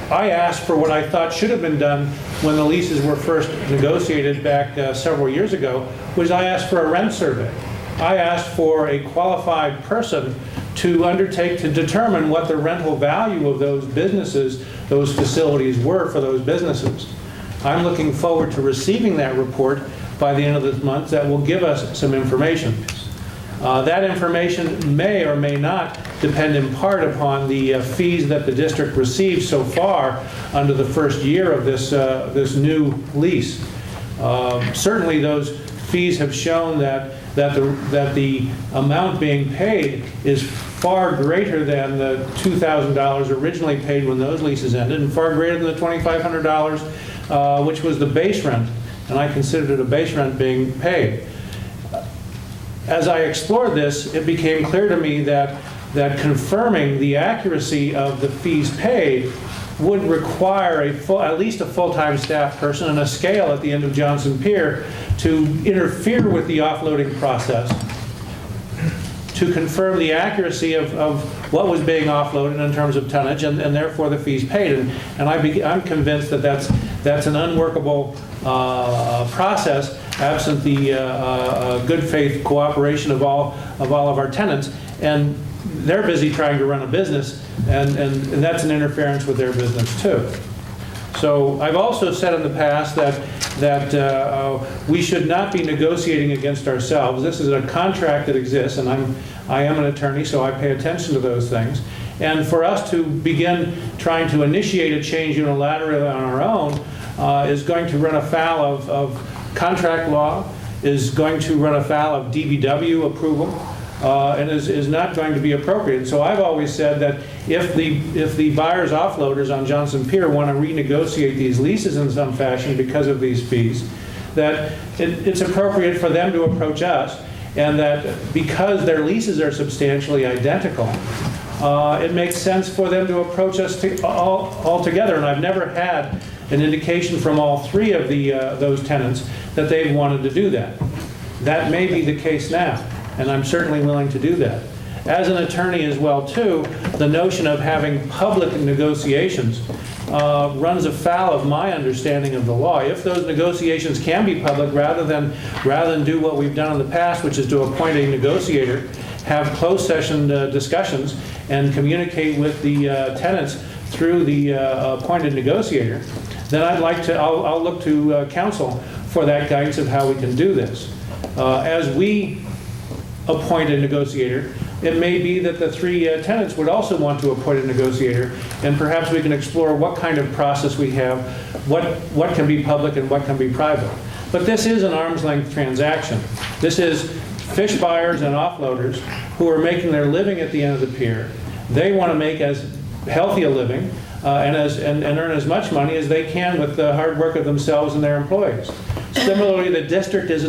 I asked for what I thought should have been done when the leases were first negotiated back several years ago, was I asked for a rent survey. I asked for a qualified person to undertake to determine what the rental value of those businesses, those facilities were for those businesses. I'm looking forward to receiving that report by the end of this month that will give us some information. That information may or may not depend in part upon the fees that the district received so far under the first year of this new lease. Certainly those fees have shown that the amount being paid is far greater than the $2,000 originally paid when those leases ended, and far greater than the $2,500 which was the base rent, and I considered it a base rent being paid. As I explored this, it became clear to me that confirming the accuracy of the fees paid would require at least a full-time staff person and a scale at the end of Johnson Pier to interfere with the offloading process, to confirm the accuracy of what was being offloaded in terms of tonnage and therefore the fees paid. And I'm convinced that that's an unworkable process absent the good faith cooperation of all of our tenants. And they're busy trying to run a business, and that's an interference with their business too. So I've also said in the past that we should not be negotiating against ourselves. This is a contract that exists, and I am an attorney, so I pay attention to those things. And for us to begin trying to initiate a change unilaterally on our own is going to run afoul of contract law, is going to run afoul of DBW approval, and is not going to be appropriate. So I've always said that if the buyers offloaders on Johnson Pier want to renegotiate these leases in some fashion because of these fees, that it's appropriate for them to approach us, and that because their leases are substantially identical, it makes sense for them to approach us all together. And I've never had an indication from all three of those tenants that they've wanted to do that. That may be the case now, and I'm certainly willing to do that. As an attorney as well, too, the notion of having public negotiations runs afoul of my understanding of the law. If those negotiations can be public, rather than do what we've done in the past, which is to appoint a negotiator, have closed session discussions, and communicate with the tenants through the appointed negotiator, then I'll look to council for that guidance of how we can do this. As we appoint a negotiator, it may be that the three tenants would also want to appoint a negotiator, and perhaps we can explore what kind of process we have, what can be public and what can be private. But this is an arm's length transaction. This is fish buyers and offloaders who are making their living at the end of the pier. They want to make as healthy a living and earn as much money as they can with the hard work of themselves and their employees. Similarly, the district is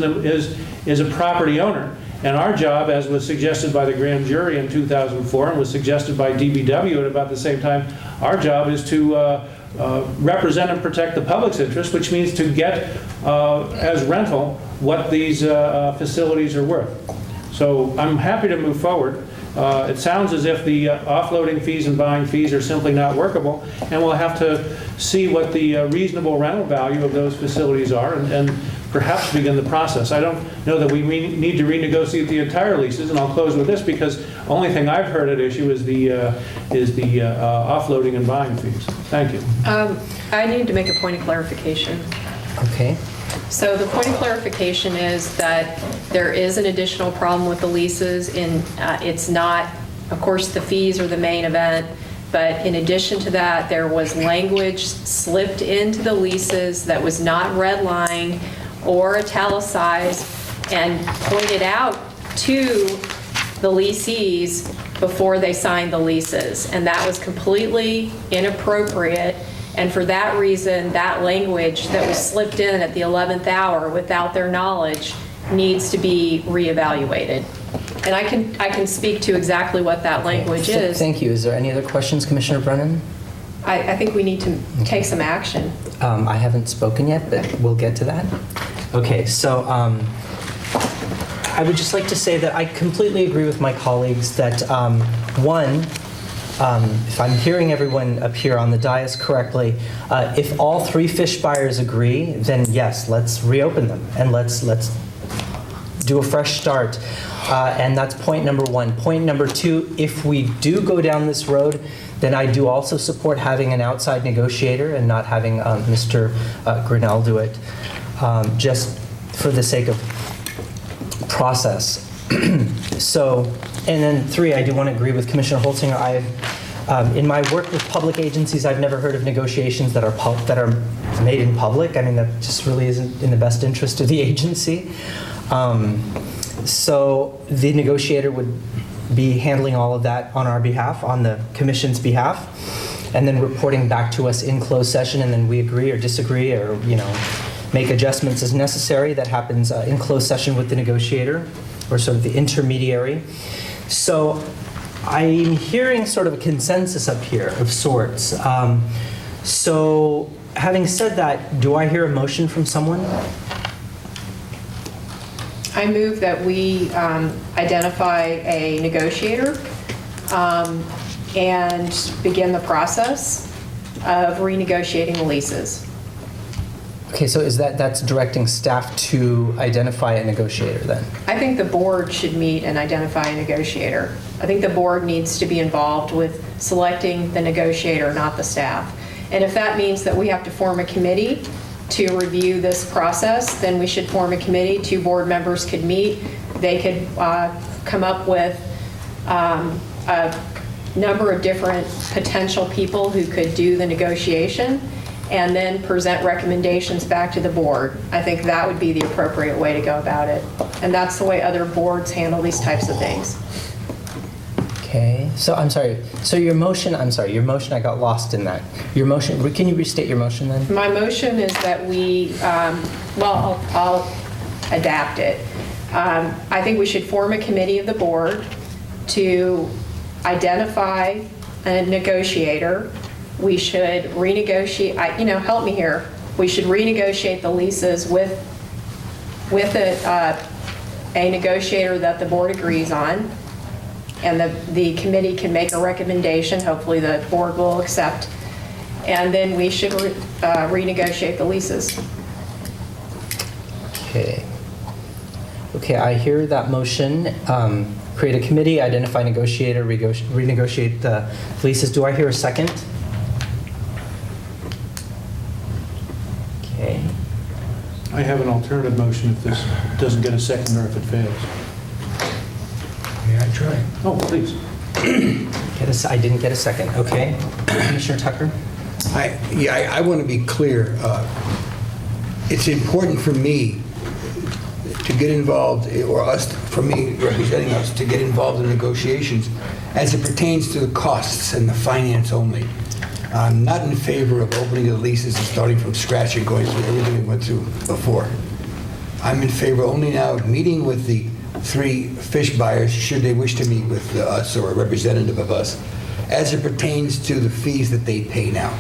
a property owner, and our job, as was suggested by the grand jury in 2004 and was suggested by DBW at about the same time, our job is to represent and protect the public's interest, which means to get as rental what these facilities are worth. So I'm happy to move forward. It sounds as if the offloading fees and buying fees are simply not workable, and we'll have to see what the reasonable rental value of those facilities are and perhaps begin the process. I don't know that we need to renegotiate the entire leases, and I'll close with this because the only thing I've heard at issue is the offloading and buying fees. Thank you. I need to make a point of clarification. Okay. So the point of clarification is that there is an additional problem with the leases. It's not, of course, the fees are the main event, but in addition to that, there was language slipped into the leases that was not redlined or italicized and pointed out to the lessees before they signed the leases. And that was completely inappropriate. And for that reason, that language that was slipped in at the 11th hour without their knowledge needs to be reevaluated. And I can speak to exactly what that language is. Thank you. Is there any other questions, Commissioner Brennan? I think we need to take some action. I haven't spoken yet, but we'll get to that. Okay, so I would just like to say that I completely agree with my colleagues that, if I'm hearing everyone up here on the dais correctly, if all three fish buyers agree, then yes, let's reopen them and let's do a fresh start. And that's point number one. Point number two, if we do go down this road, then I do also support having an outside negotiator and not having Mr. Grinnell do it, just for the sake of process. So, and then three, I do want to agree with Commissioner Holzinger. In my work with public agencies, I've never heard of negotiations that are made in public. I mean, that just really isn't in the best interest of the agency. So the negotiator would be handling all of that on our behalf, on the commission's behalf, and then reporting back to us in closed session, and then we agree or disagree or, make adjustments as necessary. That happens in closed session with the negotiator, or sort of the intermediary. So I'm hearing sort of a consensus up here of sorts. So having said that, do I hear a motion from someone? I move that we identify a negotiator and begin the process of renegotiating the leases. Okay, so that's directing staff to identify a negotiator then? I think the board should meet and identify a negotiator. I think the board needs to be involved with selecting the negotiator, not the staff. And if that means that we have to form a committee to review this process, then we should form a committee. 2 board members could meet. They could come up with a number of different potential people who could do the negotiation and then present recommendations back to the board. I think that would be the appropriate way to go about it. And that's the way other boards handle these types of things. Okay, so I'm sorry. So your motion, I got lost in that. Your motion, can you restate your motion then? My motion is that we, I'll adapt it. I think we should form a committee of the board to identify a negotiator. We should renegotiate, help me here. We should renegotiate the leases with a negotiator that the board agrees on. And the committee can make a recommendation, hopefully the board will accept. And then we should renegotiate the leases. Okay. Okay, I hear that motion. Create a committee, identify negotiator, renegotiate the leases. Do I hear a second? Okay. I have an alternative motion if this doesn't get a second or if it fails. May I try? Oh, please. I didn't get a second. Okay. Commissioner Tucker? I want to be clear. It's important for me to get involved, or for me representing us, to get involved in negotiations as it pertains to the costs and the finance only. I'm not in favor of opening the leases and starting from scratch and going through everything we went through before. I'm in favor only now of meeting with the 3 fish buyers, should they wish to meet with us or a representative of us, as it pertains to the fees that they pay now,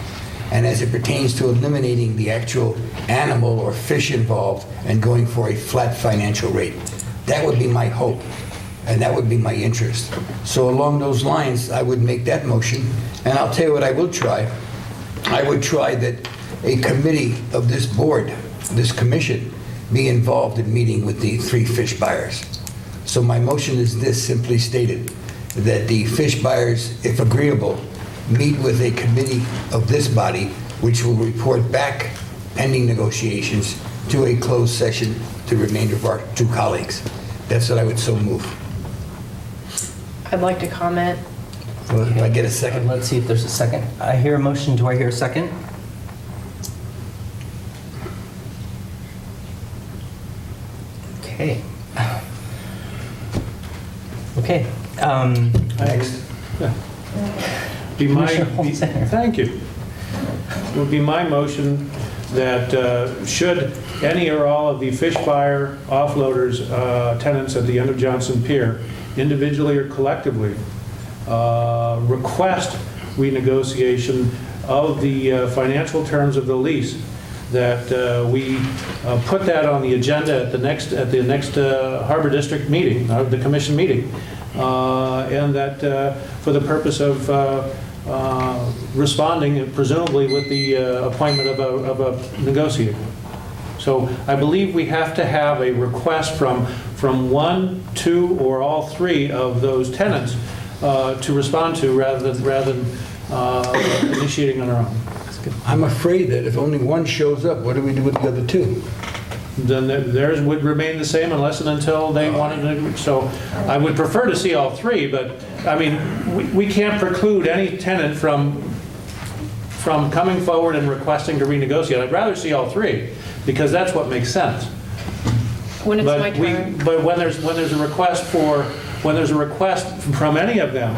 and as it pertains to eliminating the actual animal or fish involved and going for a flat financial rate. That would be my hope, and that would be my interest. So along those lines, I would make that motion, and I'll tell you what I will try. I would try that a committee of this board, this commission, be involved in meeting with the 3 fish buyers. So my motion is this, simply stated, that the fish buyers, if agreeable, meet with a committee of this body, which will report back, pending negotiations, to a closed session to the remainder of our 2 colleagues. That's what I would so move. I'd like to comment. Well, if I get a second. Let's see if there's a second. I hear a motion. Do I hear a second? Okay. Okay. Next. Thank you. It would be my motion that should any or all of the fish buyer offloaders tenants at the end of Johnson Pier, individually or collectively, request renegotiation of the financial terms of the lease, that we put that on the agenda at the next Harbor District meeting, the commission meeting, and that for the purpose of responding, presumably with the appointment of a negotiator. So I believe we have to have a request from 1, 2, or all 3 of those tenants to respond to rather than initiating on our own. I'm afraid that if only one shows up, what do we do with the other 2? Then theirs would remain the same unless and until they wanted to. So I would prefer to see all 3, but I mean, we can't preclude any tenant from coming forward and requesting to renegotiate. I'd rather see all 3 because that's what makes sense. When it's my turn. But when there's a request from any of them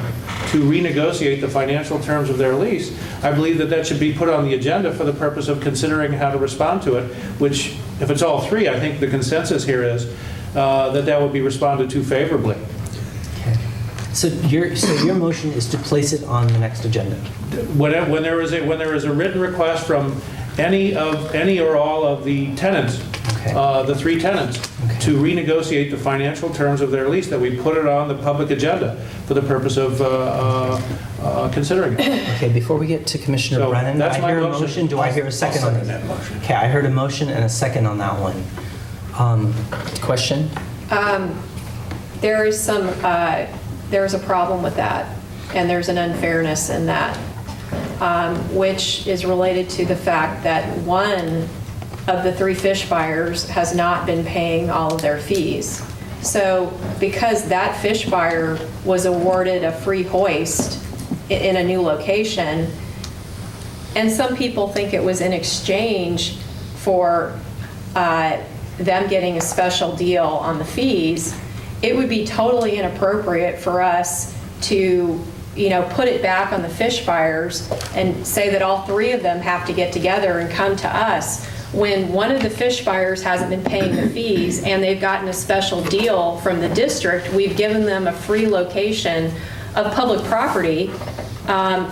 to renegotiate the financial terms of their lease, I believe that should be put on the agenda for the purpose of considering how to respond to it, which, if it's all 3, I think the consensus here is that would be responded to favorably. Okay. So your motion is to place it on the next agenda? When there is a written request from any or all of the tenants, Okay. the 3 tenants, Okay. to renegotiate the financial terms of their lease, that we put it on the public agenda for the purpose of considering it. Okay, before we get to Commissioner So Brennan, that's I my hear a motion. motion. Do I hear a second on second that? that motion. Okay, I heard a motion and a second on that one. Question? There is a problem with that, and there's an unfairness in that. which is related to the fact that one of the 3 fish buyers has not been paying all of their fees. So because that fish buyer was awarded a free hoist in a new location, and some people think it was in exchange for them getting a special deal on the fees, it would be totally inappropriate for us to, put it back on the fish buyers and say that all 3 of them have to get together and come to us when one of the fish buyers hasn't been paying the fees and they've gotten a special deal from the district. We've given them a free location of public property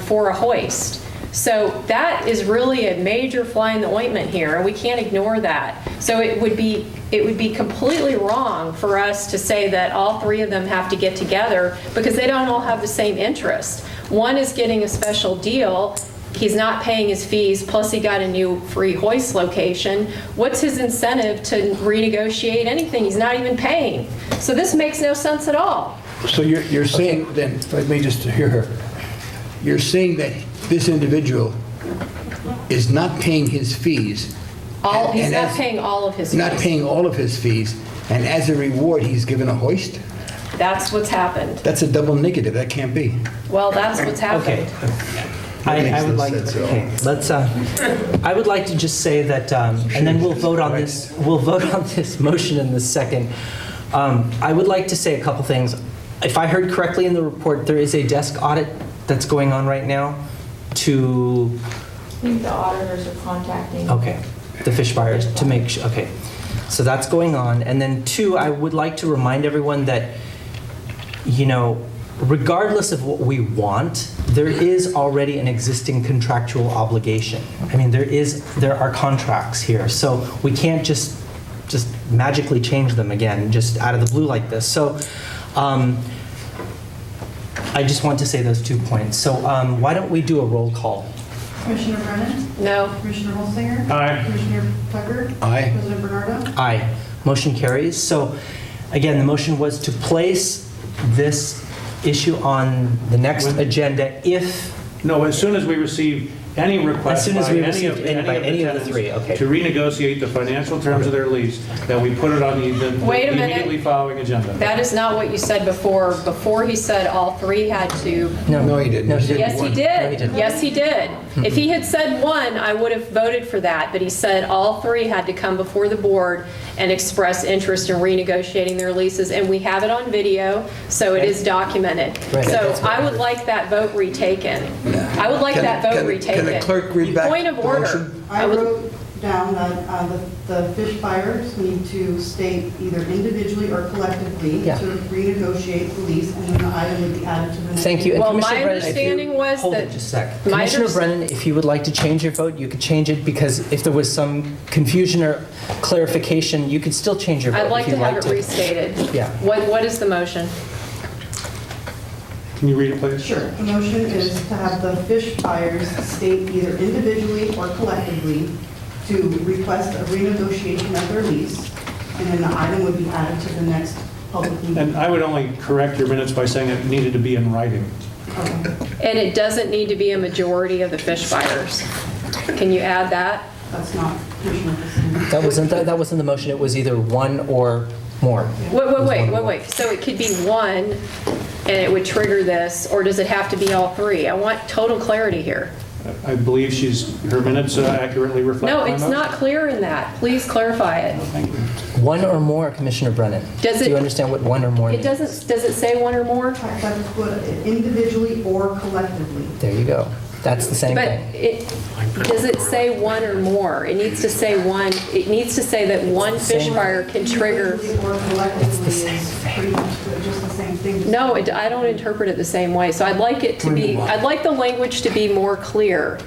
for a hoist. So that is really a major fly in the ointment here, and we can't ignore that. So it would be completely wrong for us to say that all 3 of them have to get together because they don't all have the same interest. One is getting a special deal. He's not paying his fees, plus he got a new free hoist location. What's his incentive to renegotiate anything? He's not even paying. So this makes no sense at all. So you're saying then, if I may just hear her, you're saying that this individual is not paying his fees. He's not paying all of his fees. Not paying all of his fees, and as a reward, he's given a hoist? That's what's happened. That's a double negative. That can't be. Well, that's what's happened. I would like, okay, let's, I would like to just say that, and then we'll vote on this motion in this second. I would like to say a couple things. If I heard correctly in the report, there is a desk audit that's going on right now to, I think the auditors are contacting. okay, the fish buyers to make sure, okay. So that's going on. And then 2, I would like to remind everyone that, regardless of what we want, there is already an existing contractual obligation. I mean, there are contracts here, so we can't just magically change them again, just out of the blue like this. So I just want to say those 2 points. So why don't we do a roll call? Commissioner Brennan? No. Commissioner Holsinger? Aye. Commissioner Tucker? Aye. President Bernardo? Aye. Motion carries. So again, the motion was to place this issue on the next agenda if... No, as soon as we receive any request As soon as by we any receive of any of the tenants 3, okay. to renegotiate the financial terms of their lease, that we put it on the Wait a minute. immediately following agenda. That is not what you said before. Before he said all 3 had to. No, he didn't. No, he didn't. Yes, he did. No, he didn't. Yes, he did. If he had said 1, I would have voted for that. But he said all 3 had to come before the board and express interest in renegotiating their leases. And we have it on video, so it is documented. Right. So I would like that vote retaken. I would like that vote retaken. Can the clerk read back Point of the order. motion? I wrote down that the fish buyers need to state either individually or collectively Yeah. to renegotiate the lease, and then the item would be added to the next. Thank you. And Well, Commissioner my Brennan, if you- understanding was hold that- it just a sec. My Commissioner underst- Brennan, if you would like to change your vote, you could change it, because if there was some confusion or clarification, you could still change your vote. I'd like if to you'd have it restated. Yeah. What is the motion? Can you read it, please? Sure. The motion is to have the fish buyers state either individually or collectively to request a renegotiation of their lease, and then the item would be added to the next public meeting. And I would only correct your minutes by saying it needed to be in writing. Okay. And it doesn't need to be a majority of the fish buyers. Can you add that? That's not Commissioner Holsinger. That wasn't the motion. It was either 1 or more. Wait. So it could be 1 and it would trigger this, or does it have to be all 3? I want total clarity here. I believe her minutes accurately reflect No, my it's motion. not clear in that. Please clarify it. Thank you. 1 or more, Commissioner Brennan. Does Do you it- understand what 1 or more It means? does it say 1 or more? I tried to put it individually or collectively. There you go. That's the same But thing. does it say 1 or more? It needs to say 1, it needs to say that 1 fish buyer can trigger. Individually or collectively is pretty much just the same thing. No, I don't interpret it the same way. So I'd like the language to be more clear.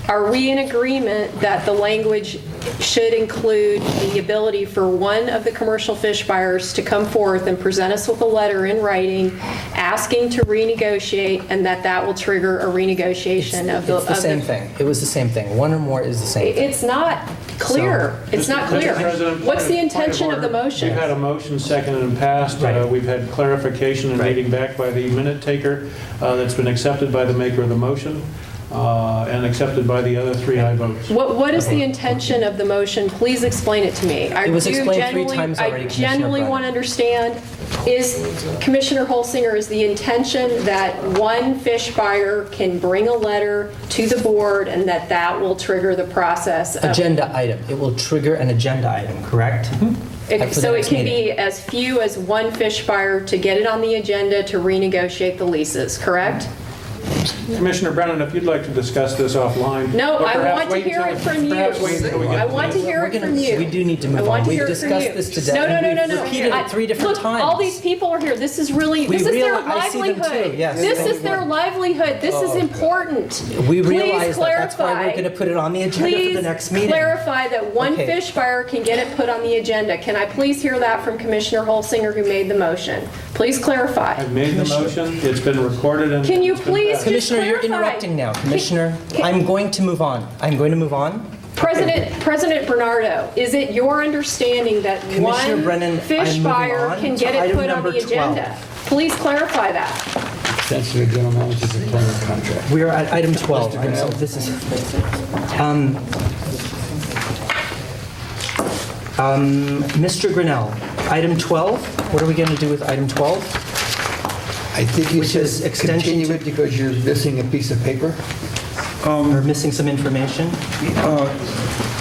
Are we in agreement that the language should include the ability for one of the commercial fish buyers to come forth and present us with a letter in writing asking to renegotiate, and that will trigger a renegotiation of the... It's the same thing. It was the same thing. 1 or more is the same thing. It's not clear. It's not clear. Mr. President, What's the point intention of the order. motion? We've had a motion seconded and passed. Right. We've had clarification and Right. reading back by the minute taker that's been accepted by the maker of the motion. and accepted by the other 3 aye votes. What is the intention of the motion? Please explain it to me. It was explained 3 times already, I Commissioner genuinely Brennan. want to understand, is Commissioner Holsinger, is the intention that one fish buyer can bring a letter to the board and that will trigger the process of... Agenda item. It will trigger an agenda item, correct? For the So it next can meeting. be as few as one fish buyer to get it on the agenda to renegotiate the leases, correct? Commissioner Brennan, if you'd like to discuss this offline. No, or I perhaps want to wait hear until- it from you. Perhaps wait until we get I to want to this. hear it from you. We do need to I move want on. to We've hear it from discussed you. this today. No, and no. we've repeated it 3 different Look, times. all these people are here. This is really, We this is their I see them too, livelihood. yes. This is their livelihood. This is important. We Please realize that. That's why clarify. we're going to put it on the agenda for the next meeting. Please clarify that one Okay. fish buyer can get it put on the agenda. Can I please hear that from Commissioner Holsinger, who made the motion? Please clarify. I've made the motion, it's been recorded and... Can you it's been please passed. Commissioner, you're clarify. interrupting now. Commissioner, I'm going to move on. I'm going to move on. President Bernardo, is it your understanding that Commissioner one Brennan, fish I'm moving buyer on can to get it item put on number the 12. agenda? Please clarify that. Sensitor General Manager's employment contract. We are at item 12. I'm sorry, this is... Mr. Grinnell, item 12, what are we going to do with item 12? I think you Which is said extension continue to- it because you're missing a piece of paper? Or missing some information?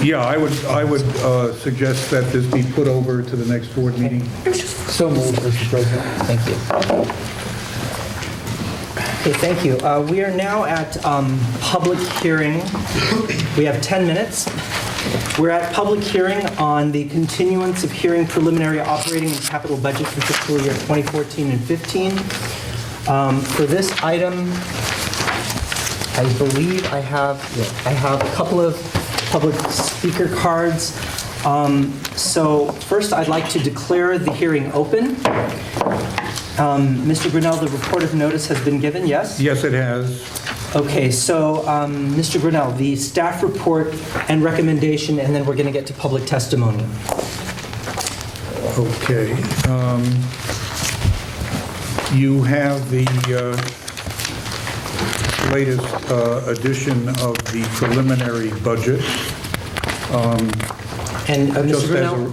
Yeah, I would suggest that this be put over to the next board meeting. So moved, Mr. President. Thank you. Okay, thank you. We are now at public hearing. We have 10 minutes. We're at public hearing on the continuance of hearing preliminary operating and capital budget for fiscal year 2014 and 15. For this item, I believe I have a couple of public speaker cards. So first, I'd like to declare the hearing open. Mr. Grinnell, the report of notice has been given, yes? Yes, it has. Okay, so Mr. Grinnell, the staff report and recommendation, and then we're going to get to public testimony. Okay. You have the latest edition of the preliminary budget. And Just Mr. as Grinnell,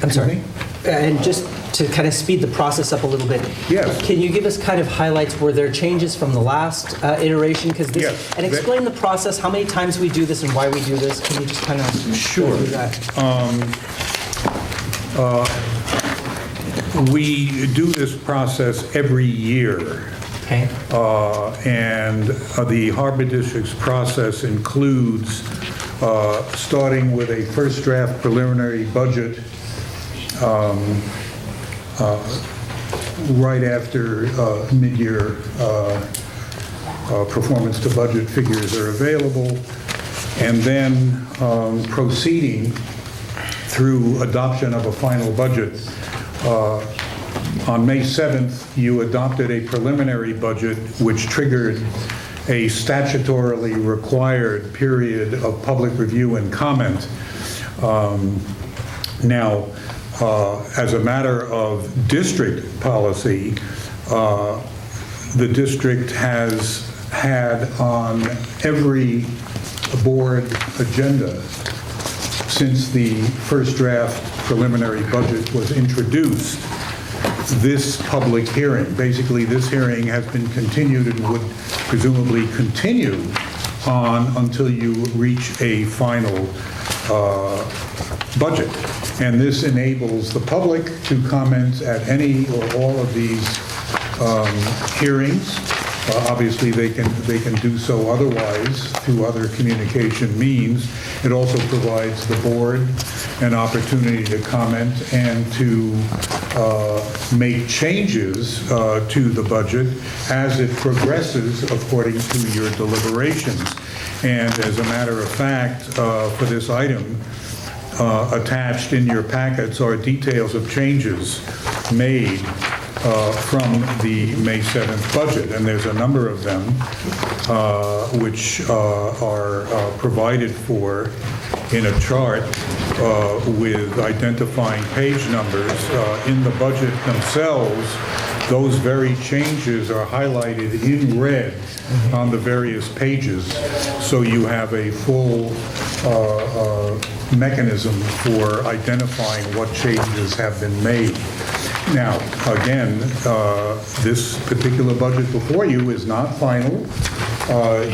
I'm sorry, and just to kind of speed the process up a little bit. Yes. Can you give us kind of highlights? Were there changes from the last iteration? Because this, Yes. and explain the process, how many times we do this and why we do this. Can you just kind of Sure. go through that? We do this process every year. Okay. And the Harbor District's process includes starting with a first draft preliminary budget right after mid-year performance to budget figures are available, and then proceeding through adoption of a final budget. On May 7th, you adopted a preliminary budget which triggered a statutorily required period of public review and comment. Now, as a matter of district policy, the district has had on every board agenda since the first draft preliminary budget was introduced, this public hearing. Basically, this hearing has been continued and would presumably continue on until you reach a final budget. And this enables the public to comment at any or all of these hearings. Obviously, they can do so otherwise through other communication means. It also provides the board an opportunity to comment and to make changes to the budget as it progresses according to your deliberations. And as a matter of fact, for this item, attached in your packets are details of changes made from the May 7th budget, and there's a number of them which are provided for in a chart with identifying page numbers. In the budget themselves, those very changes are highlighted in red on the various pages, so you have a full mechanism for identifying what changes have been made. Now, again, this particular budget before you is not final.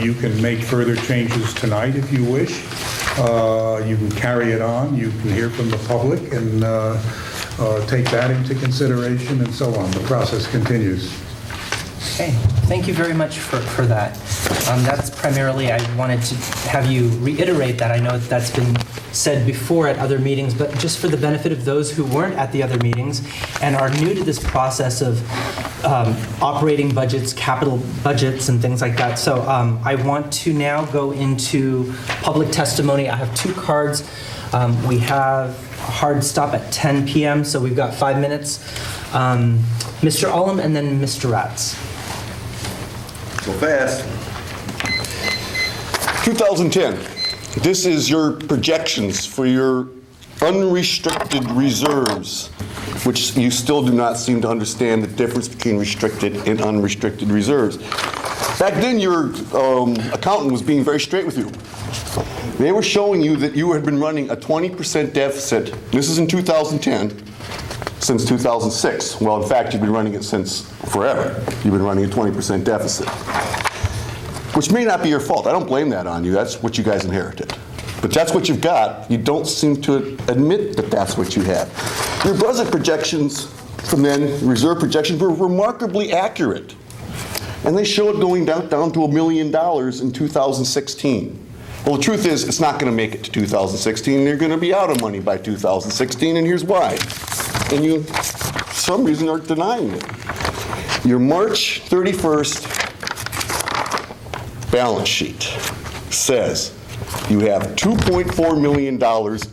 You can make further changes tonight if you wish. You can carry it on. You can hear from the public and take that into consideration and so on. The process continues. Okay, thank you very much for that. That's primarily, I wanted to have you reiterate that. I know that's been said before at other meetings, but just for the benefit of those who weren't at the other meetings and are new to this process of operating budgets, capital budgets, and things like that. So I want to now go into public testimony. I have 2 cards. We have a hard stop at 10 p.m., so we've got 5 minutes. Mr. Ullum and then Mr. Ratz. Go fast. 2010. This is your projections for your unrestricted reserves, which you still do not seem to understand the difference between restricted and unrestricted reserves. Back then, your accountant was being very straight with you. They were showing you that you had been running a 20% deficit. This is in 2010. Since 2006. Well, in fact, you've been running it since forever. You've been running a 20% deficit, which may not be your fault. I don't blame that on you. That's what you guys inherited. But that's what you've got. You don't seem to admit that that's what you have. Your budget projections from then, reserve projections, were remarkably accurate. And they showed going down to $1 million in 2016. Well, the truth is, it's not going to make it to 2016. You're going to be out of money by 2016, and here's why. And you, for some reason, are denying it. Your March 31st balance sheet says you have $2.4 million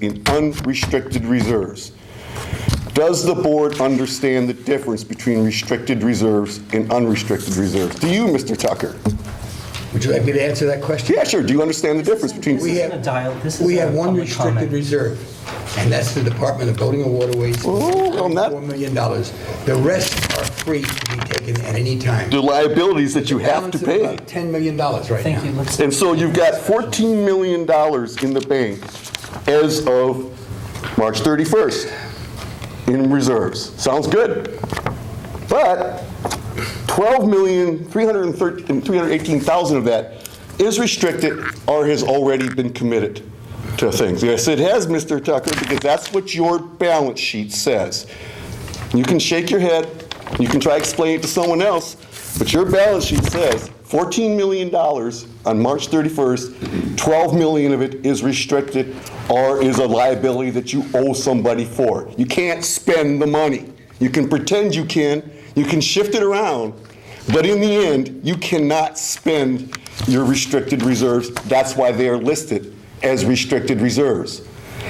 in unrestricted reserves. Does the board understand the difference between restricted reserves and unrestricted reserves? Do you, Mr. Tucker? Would you like me to answer that question? Yeah, sure. Do you understand the difference between... We have one restricted reserve, and that's the Department of Boating and Waterways, $4 million. The rest are free to be taken at any time. The liabilities that you have to pay. About $10 million right now. And so you've got $14 million in the bank as of March 31st in reserves. Sounds good. But 12,318,000 of that is restricted or has already been committed to things. Yes, it has, Mr. Tucker, because that's what your balance sheet says. You can shake your head, you can try to explain it to someone else, but your balance sheet says $14 million on March 31st, $12 million of it is restricted or is a liability that you owe somebody for. You can't spend the money. You can pretend you can shift it around, but in the end, you cannot spend your restricted reserves. That's why they are listed as restricted reserves.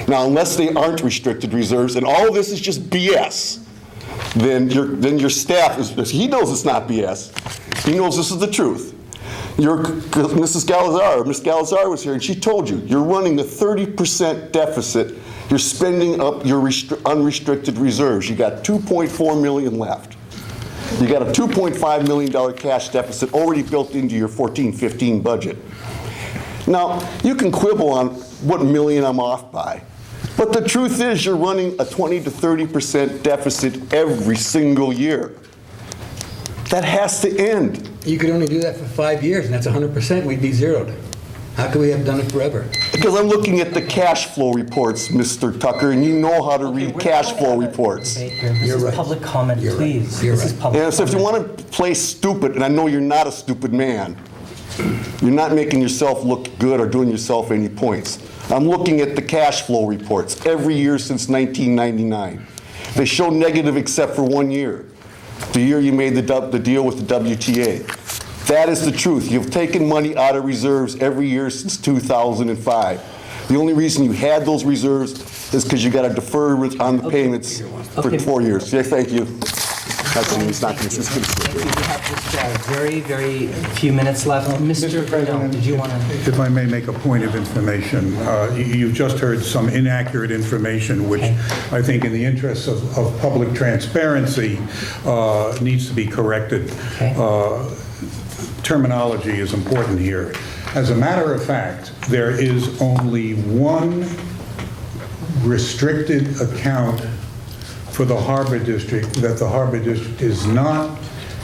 Now, unless they aren't restricted reserves, and all of this is just BS, then your staff he knows it's not BS. He knows this is the truth. Ms. Galazar was here, and she told you, you're running a 30% deficit. You're spending up your unrestricted reserves. You got $2.4 million left. You got a $2.5 million cash deficit already built into your 14-15 budget. Now, you can quibble on what million I'm off by, but the truth is you're running a 20 to 30% deficit every single year. That has to end. You could only do that for 5 years, and that's 100%. We'd be zeroed. How could we have done it forever? Because I'm looking at the cash flow reports, Mr. Tucker, and you know how to read cash flow reports. You're right. Public comment, please. You're right. And so if you want to play stupid, and I know you're not a stupid man, you're not making yourself look good or doing yourself any points. I'm looking at the cash flow reports every year since 1999. They show negative except for 1 year. The year you made the deal with the WTA. That is the truth. You've taken money out of reserves every year since 2005. The only reason you had those reserves is because you got to defer on the payments for 4 years. Yeah, thank you. It's not consistent. Thank you. We have just very, very few minutes left. Mr. President, did you want to? If I may make a point of information, you've just heard some inaccurate information, which I think in the interests of public transparency needs to be corrected. Terminology is important here. As a matter of fact, there is only one restricted account for the Harbor District that the Harbor District is not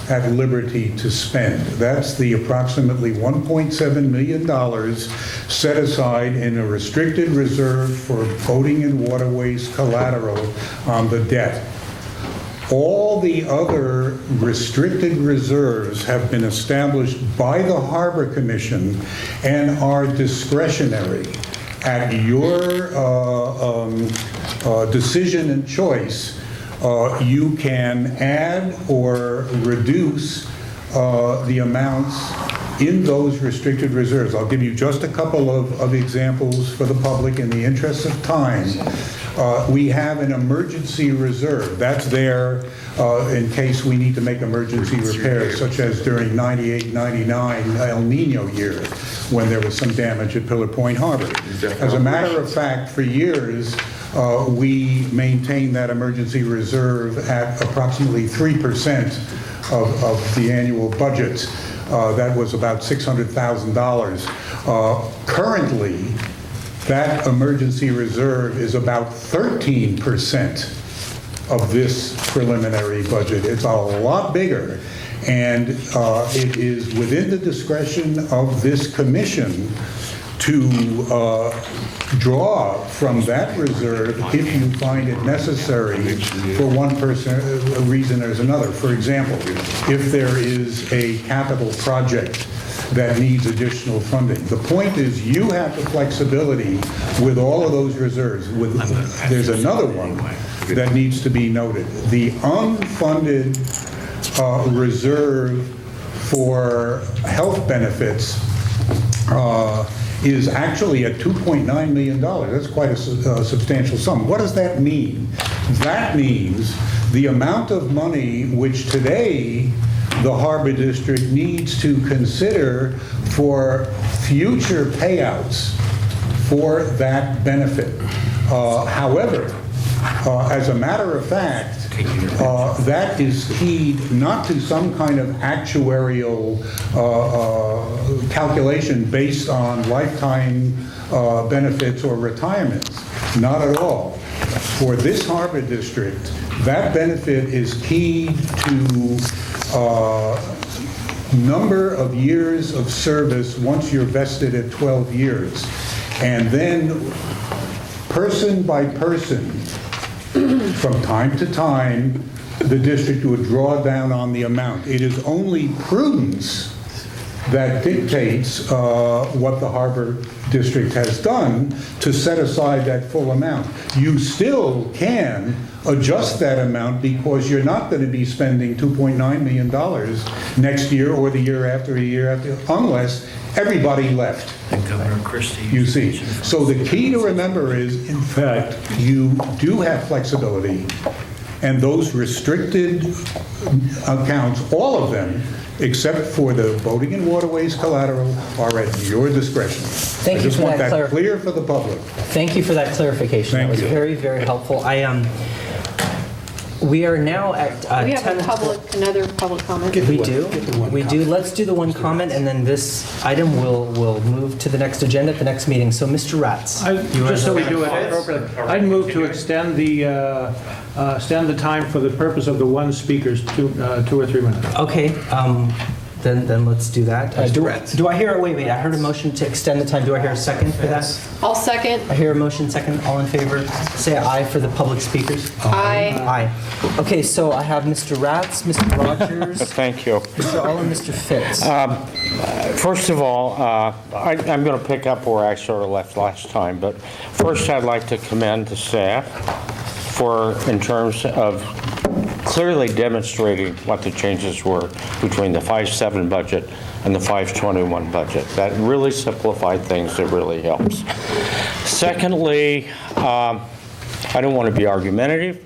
at liberty to spend. That's the approximately $1.7 million set aside in a restricted reserve for boating and waterways collateral on the debt. All the other restricted reserves have been established by the Harbor Commission and are discretionary. At your decision and choice, you can add or reduce the amounts in those restricted reserves. I'll give you just a couple of examples for the public in the interest of time. We have an emergency reserve. That's there in case we need to make emergency repairs, such as during 98, 99 El Nino year, when there was some damage at Pillar Point Harbor. As a matter of fact, for years, we maintained that emergency reserve at approximately 3% of the annual budget. That was about $600,000. Currently, that emergency reserve is about 13% of this preliminary budget. It's a lot bigger, and it is within the discretion of this commission to draw from that reserve if you find it necessary for one reason or another. For example, if there is a capital project that needs additional funding. The point is you have the flexibility with all of those reserves. There's another one that needs to be noted. The unfunded reserve for health benefits is actually at $2.9 million. That's quite a substantial sum. What does that mean? That means the amount of money which today the Harbor District needs to consider for future payouts for that benefit. However, as a matter of fact, that is keyed not to some kind of actuarial calculation based on lifetime benefits or retirements. Not at all. For this Harbor District, that benefit is keyed to number of years of service once you're vested at 12 years. And then person by person, from time to time, the district would draw down on the amount. It is only prudence that dictates what the Harbor District has done to set aside that full amount. You still can adjust that amount because you're not going to be spending $2.9 million next year or the year after, unless everybody left. And Governor Christie. You see. So the key to remember is, in fact, you do have flexibility, and those restricted accounts, all of them, except for the boating and waterways collateral, are at your discretion. Thank you for that. I just want that clear for the public. Thank you for that clarification. Thank That was you. very, very helpful. We are now at We have 10. another public comment. We do. We do. Let's do the one comment, and then this item will move to the next agenda at the next meeting. So, Mr. Ratz. Just so we do it appropriately, I'd move to extend the time for the purpose of the one speaker's 2 or 3 minutes. Okay, then let's do that. Do I hear, wait, I heard a motion to extend the time. Do I hear a second for that? I'll second. I hear a motion second. All in favor, say aye for the public speakers. Aye. Aye. Okay, so I have Mr. Ratz, Mr. Rogers. Thank you. Mr. All and Mr. Fitz. First of all, I'm going to pick up where I sort of left last time, but first I'd like to commend the staff in terms of clearly demonstrating what the changes were between the 5.7 budget and the 5.21 budget. That really simplified things. It really helps. Secondly, I don't want to be argumentative.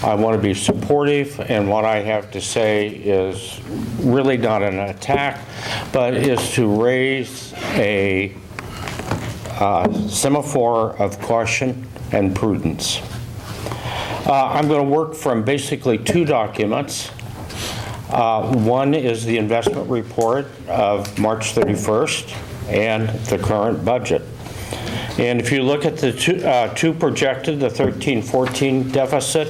I want to be supportive, and what I have to say is really not an attack, but is to raise a semaphore of caution and prudence. I'm going to work from basically two documents. One is the investment report of March 31st and the current budget. And if you look at the two projected, the 13-14 deficit,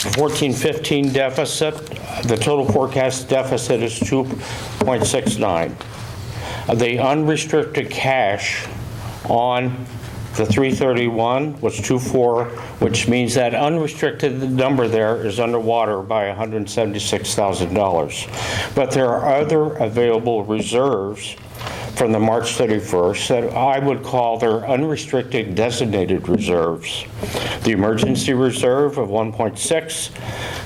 14-15 deficit, the total forecast deficit is 2.69. The unrestricted cash on the 331 was 2.4, which means that unrestricted number there is underwater by $176,000. But there are other available reserves from the March 31st that I would call their unrestricted designated reserves. The emergency reserve of 1.6,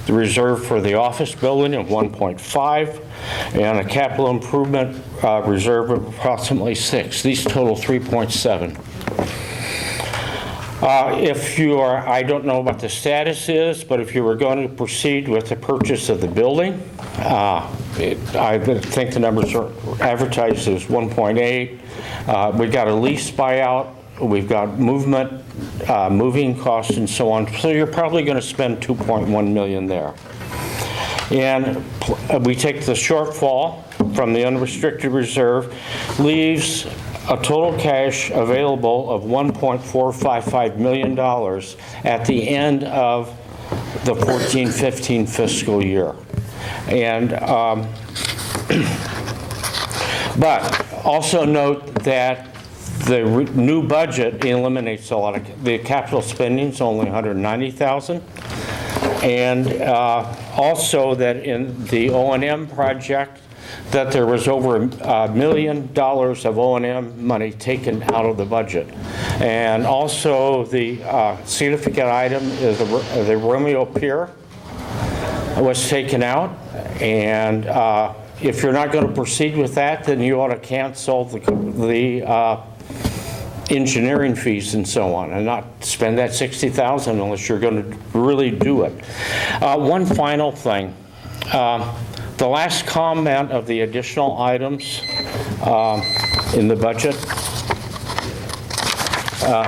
the reserve for the office building of 1.5, and a capital improvement reserve of approximately 6. These total 3.7. If you are, I don't know what the status is, but if you were going to proceed with the purchase of the building, I think the numbers are advertised as 1.8. We've got a lease buyout, we've got movement, moving costs and so on, so you're probably going to spend $2.1 million there. And we take the shortfall from the unrestricted reserve, leaves a total cash available of $1.455 million at the end of the 14-15 fiscal year. And but also note that the new budget eliminates a lot of the capital spending is only $190,000, and also that in the O&M project, that there was over $1 million of O&M money taken out of the budget. And also the significant item is the Romeo Pier was taken out. And if you're not going to proceed with that, then you ought to cancel the engineering fees and so on, and not spend that $60,000 unless you're going to really do it. One final thing. The last comment of the additional items in the budget,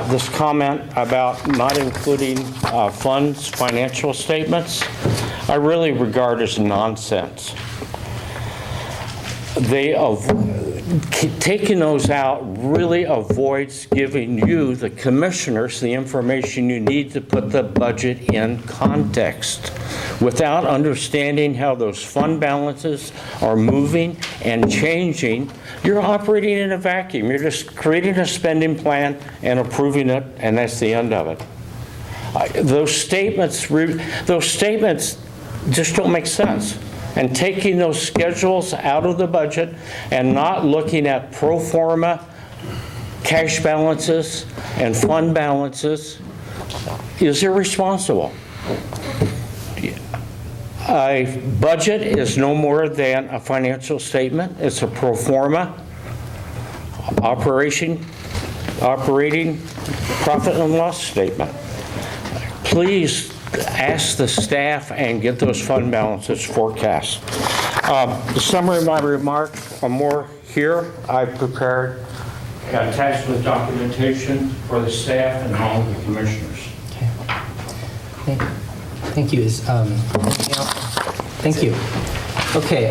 this comment about not including funds financial statements, I really regard as nonsense. Taking those out really avoids giving you, the commissioners, the information you need to put the budget in context. Without understanding how those fund balances are moving and changing, you're operating in a vacuum. You're just creating a spending plan and approving it, and that's the end of it. Those statements just don't make sense. And taking those schedules out of the budget and not looking at pro forma cash balances and fund balances is irresponsible. A budget is no more than a financial statement. It's a pro forma operating profit and loss statement. Please ask the staff and get those fund balances forecast. The summary of my remarks are more here. I've prepared attachment documentation for the staff and all the commissioners. Okay. Thank you. Thank you. Okay,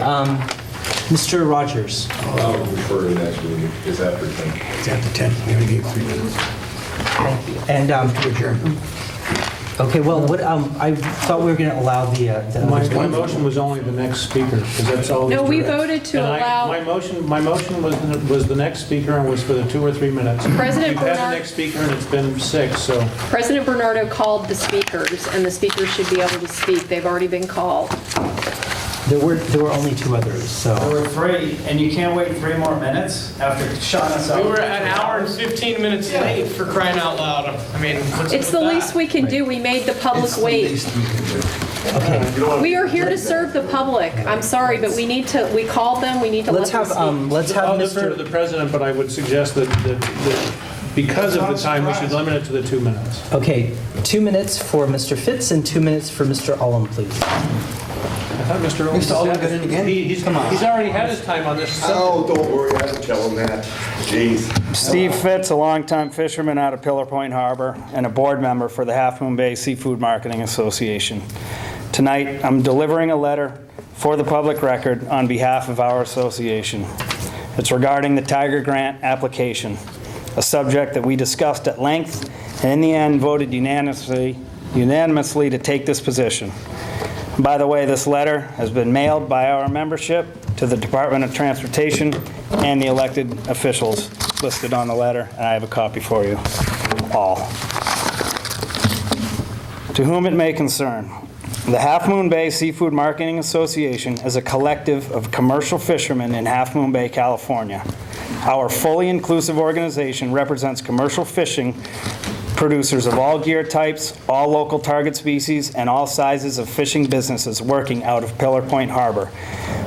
Mr. Rogers. I'll refer to next meeting. It's after 10. It's after 10. We only need 3 minutes. Thank you. And To adjourn. okay, well, what I thought we were going to allow the My motion was only the next speaker, because that's all. No, we voted to allow. My motion was the next speaker and was for the 2 or 3 minutes. President You've had the Bernard- next speaker and it's been 6, so. President Bernardo called the speakers, and the speakers should be able to speak. They've already been called. there were only 2 others, so. There were 3, and you can't wait 3 more minutes after shutting us out? We were an hour and 15 minutes late, for crying out loud. I mean, what's It's up the with least that? we can do. We made the public wait. Okay. We are here to serve the public. I'm sorry, but we called them, we need to let Let's them have speak. let's have I'll defer to Mr. the president, but I would suggest that because of the time, we should limit it to the 2 minutes. Okay, 2 minutes for Mr. Fitz and 2 minutes for Mr. Ullum, please. I thought Mr. Olson Mr. Ullum said- got in again? He's already had his time on this subject. Oh, don't worry, I didn't tell him that. Jeez. Steve Fitz, a longtime fisherman out of Pillar Point Harbor and a board member for the Half Moon Bay Seafood Marketing Association. Tonight, I'm delivering a letter for the public record on behalf of our association. It's regarding the Tiger Grant application, a subject that we discussed at length and in the end voted unanimously to take this position. By the way, this letter has been mailed by our membership to the Department of Transportation and the elected officials listed on the letter, and I have a copy for you all. To whom it may concern, the Half Moon Bay Seafood Marketing Association is a collective of commercial fishermen in Half Moon Bay, California. Our fully inclusive organization represents commercial fishing producers of all gear types, all local target species, and all sizes of fishing businesses working out of Pillar Point Harbor.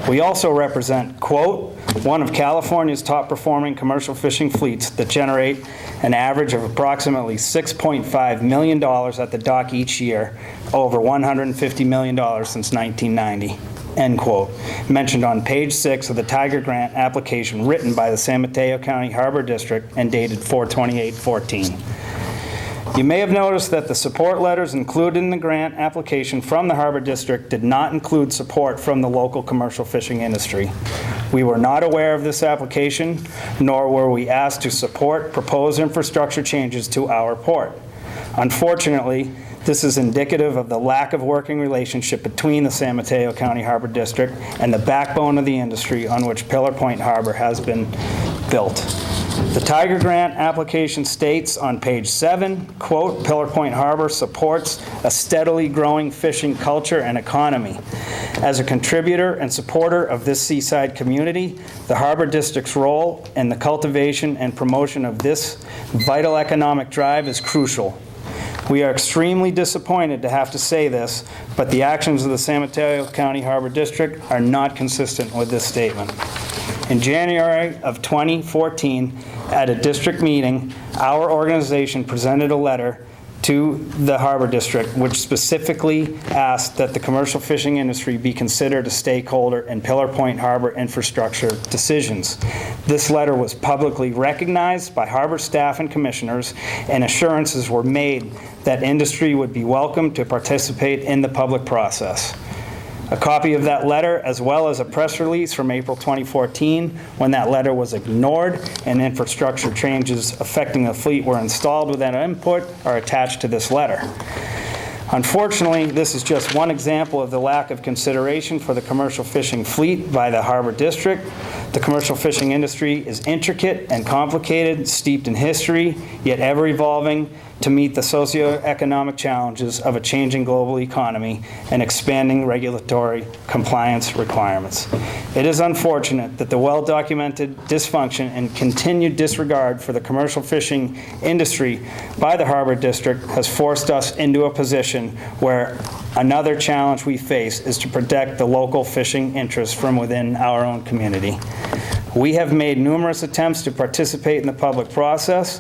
We also represent, quote, one of California's top-performing commercial fishing fleets that generate an average of approximately $6.5 million at the dock each year, over $150 million since 1990. End quote. Mentioned on page 6 of the Tiger Grant application written by the San Mateo County Harbor District and dated 4/28/14. You may have noticed that the support letters included in the grant application from the Harbor District did not include support from the local commercial fishing industry. We were not aware of this application, nor were we asked to support proposed infrastructure changes to our port. Unfortunately, this is indicative of the lack of working relationship between the San Mateo County Harbor District and the backbone of the industry on which Pillar Point Harbor has been built. The Tiger Grant application states on page 7, quote, Pillar Point Harbor supports a steadily growing fishing culture and economy. As a contributor and supporter of this seaside community, the Harbor District's role in the cultivation and promotion of this vital economic drive is crucial. We are extremely disappointed to have to say this, but the actions of the San Mateo County Harbor District are not consistent with this statement. In January of 2014, at a district meeting, our organization presented a letter to the Harbor District, which specifically asked that the commercial fishing industry be considered a stakeholder in Pillar Point Harbor infrastructure decisions. This letter was publicly recognized by Harbor staff and commissioners, and assurances were made that industry would be welcome to participate in the public process. A copy of that letter, as well as a press release from April 2014, when that letter was ignored and infrastructure changes affecting the fleet were installed without input, are attached to this letter. Unfortunately, this is just one example of the lack of consideration for the commercial fishing fleet by the Harbor District. The commercial fishing industry is intricate and complicated, steeped in history, yet ever evolving to meet the socioeconomic challenges of a changing global economy and expanding regulatory compliance requirements. It is unfortunate that the well-documented dysfunction and continued disregard for the commercial fishing industry by the Harbor District has forced us into a position where another challenge we face is to protect the local fishing interests from within our own community. We have made numerous attempts to participate in the public process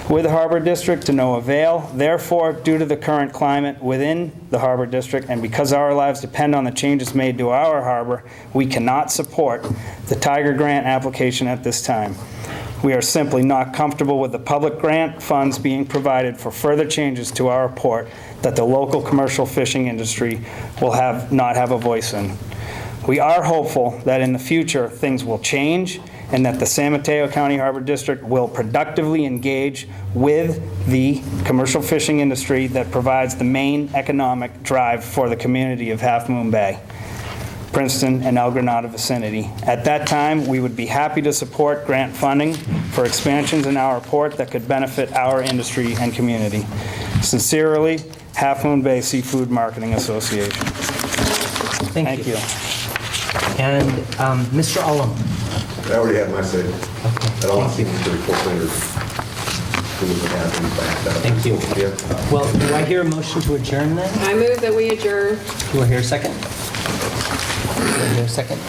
with the Harbor District to no avail. Therefore, due to the current climate within the Harbor District and because our lives depend on the changes made to our harbor, we cannot support the Tiger Grant application at this time. We are simply not comfortable with the public grant funds being provided for further changes to our port that the local commercial fishing industry will not have a voice in. We are hopeful that in the future things will change and that the San Mateo County Harbor District will productively engage with the commercial fishing industry that provides the main economic drive for the community of Half Moon Bay, Princeton, and El Granada vicinity. At that time, we would be happy to support grant funding for expansions in our port that could benefit our industry and community. Sincerely, Half Moon Bay Seafood Marketing Association. Thank you. And Mr. Ullum. I already have my say. I don't want to see Mr. Reporter who was happy. Thank you. Well, do I hear a motion to adjourn then? I move that we adjourn. Do I hear a second? Is there a second?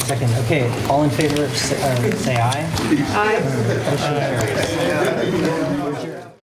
Second. Okay, all in favor, say aye. Aye. Motion carries.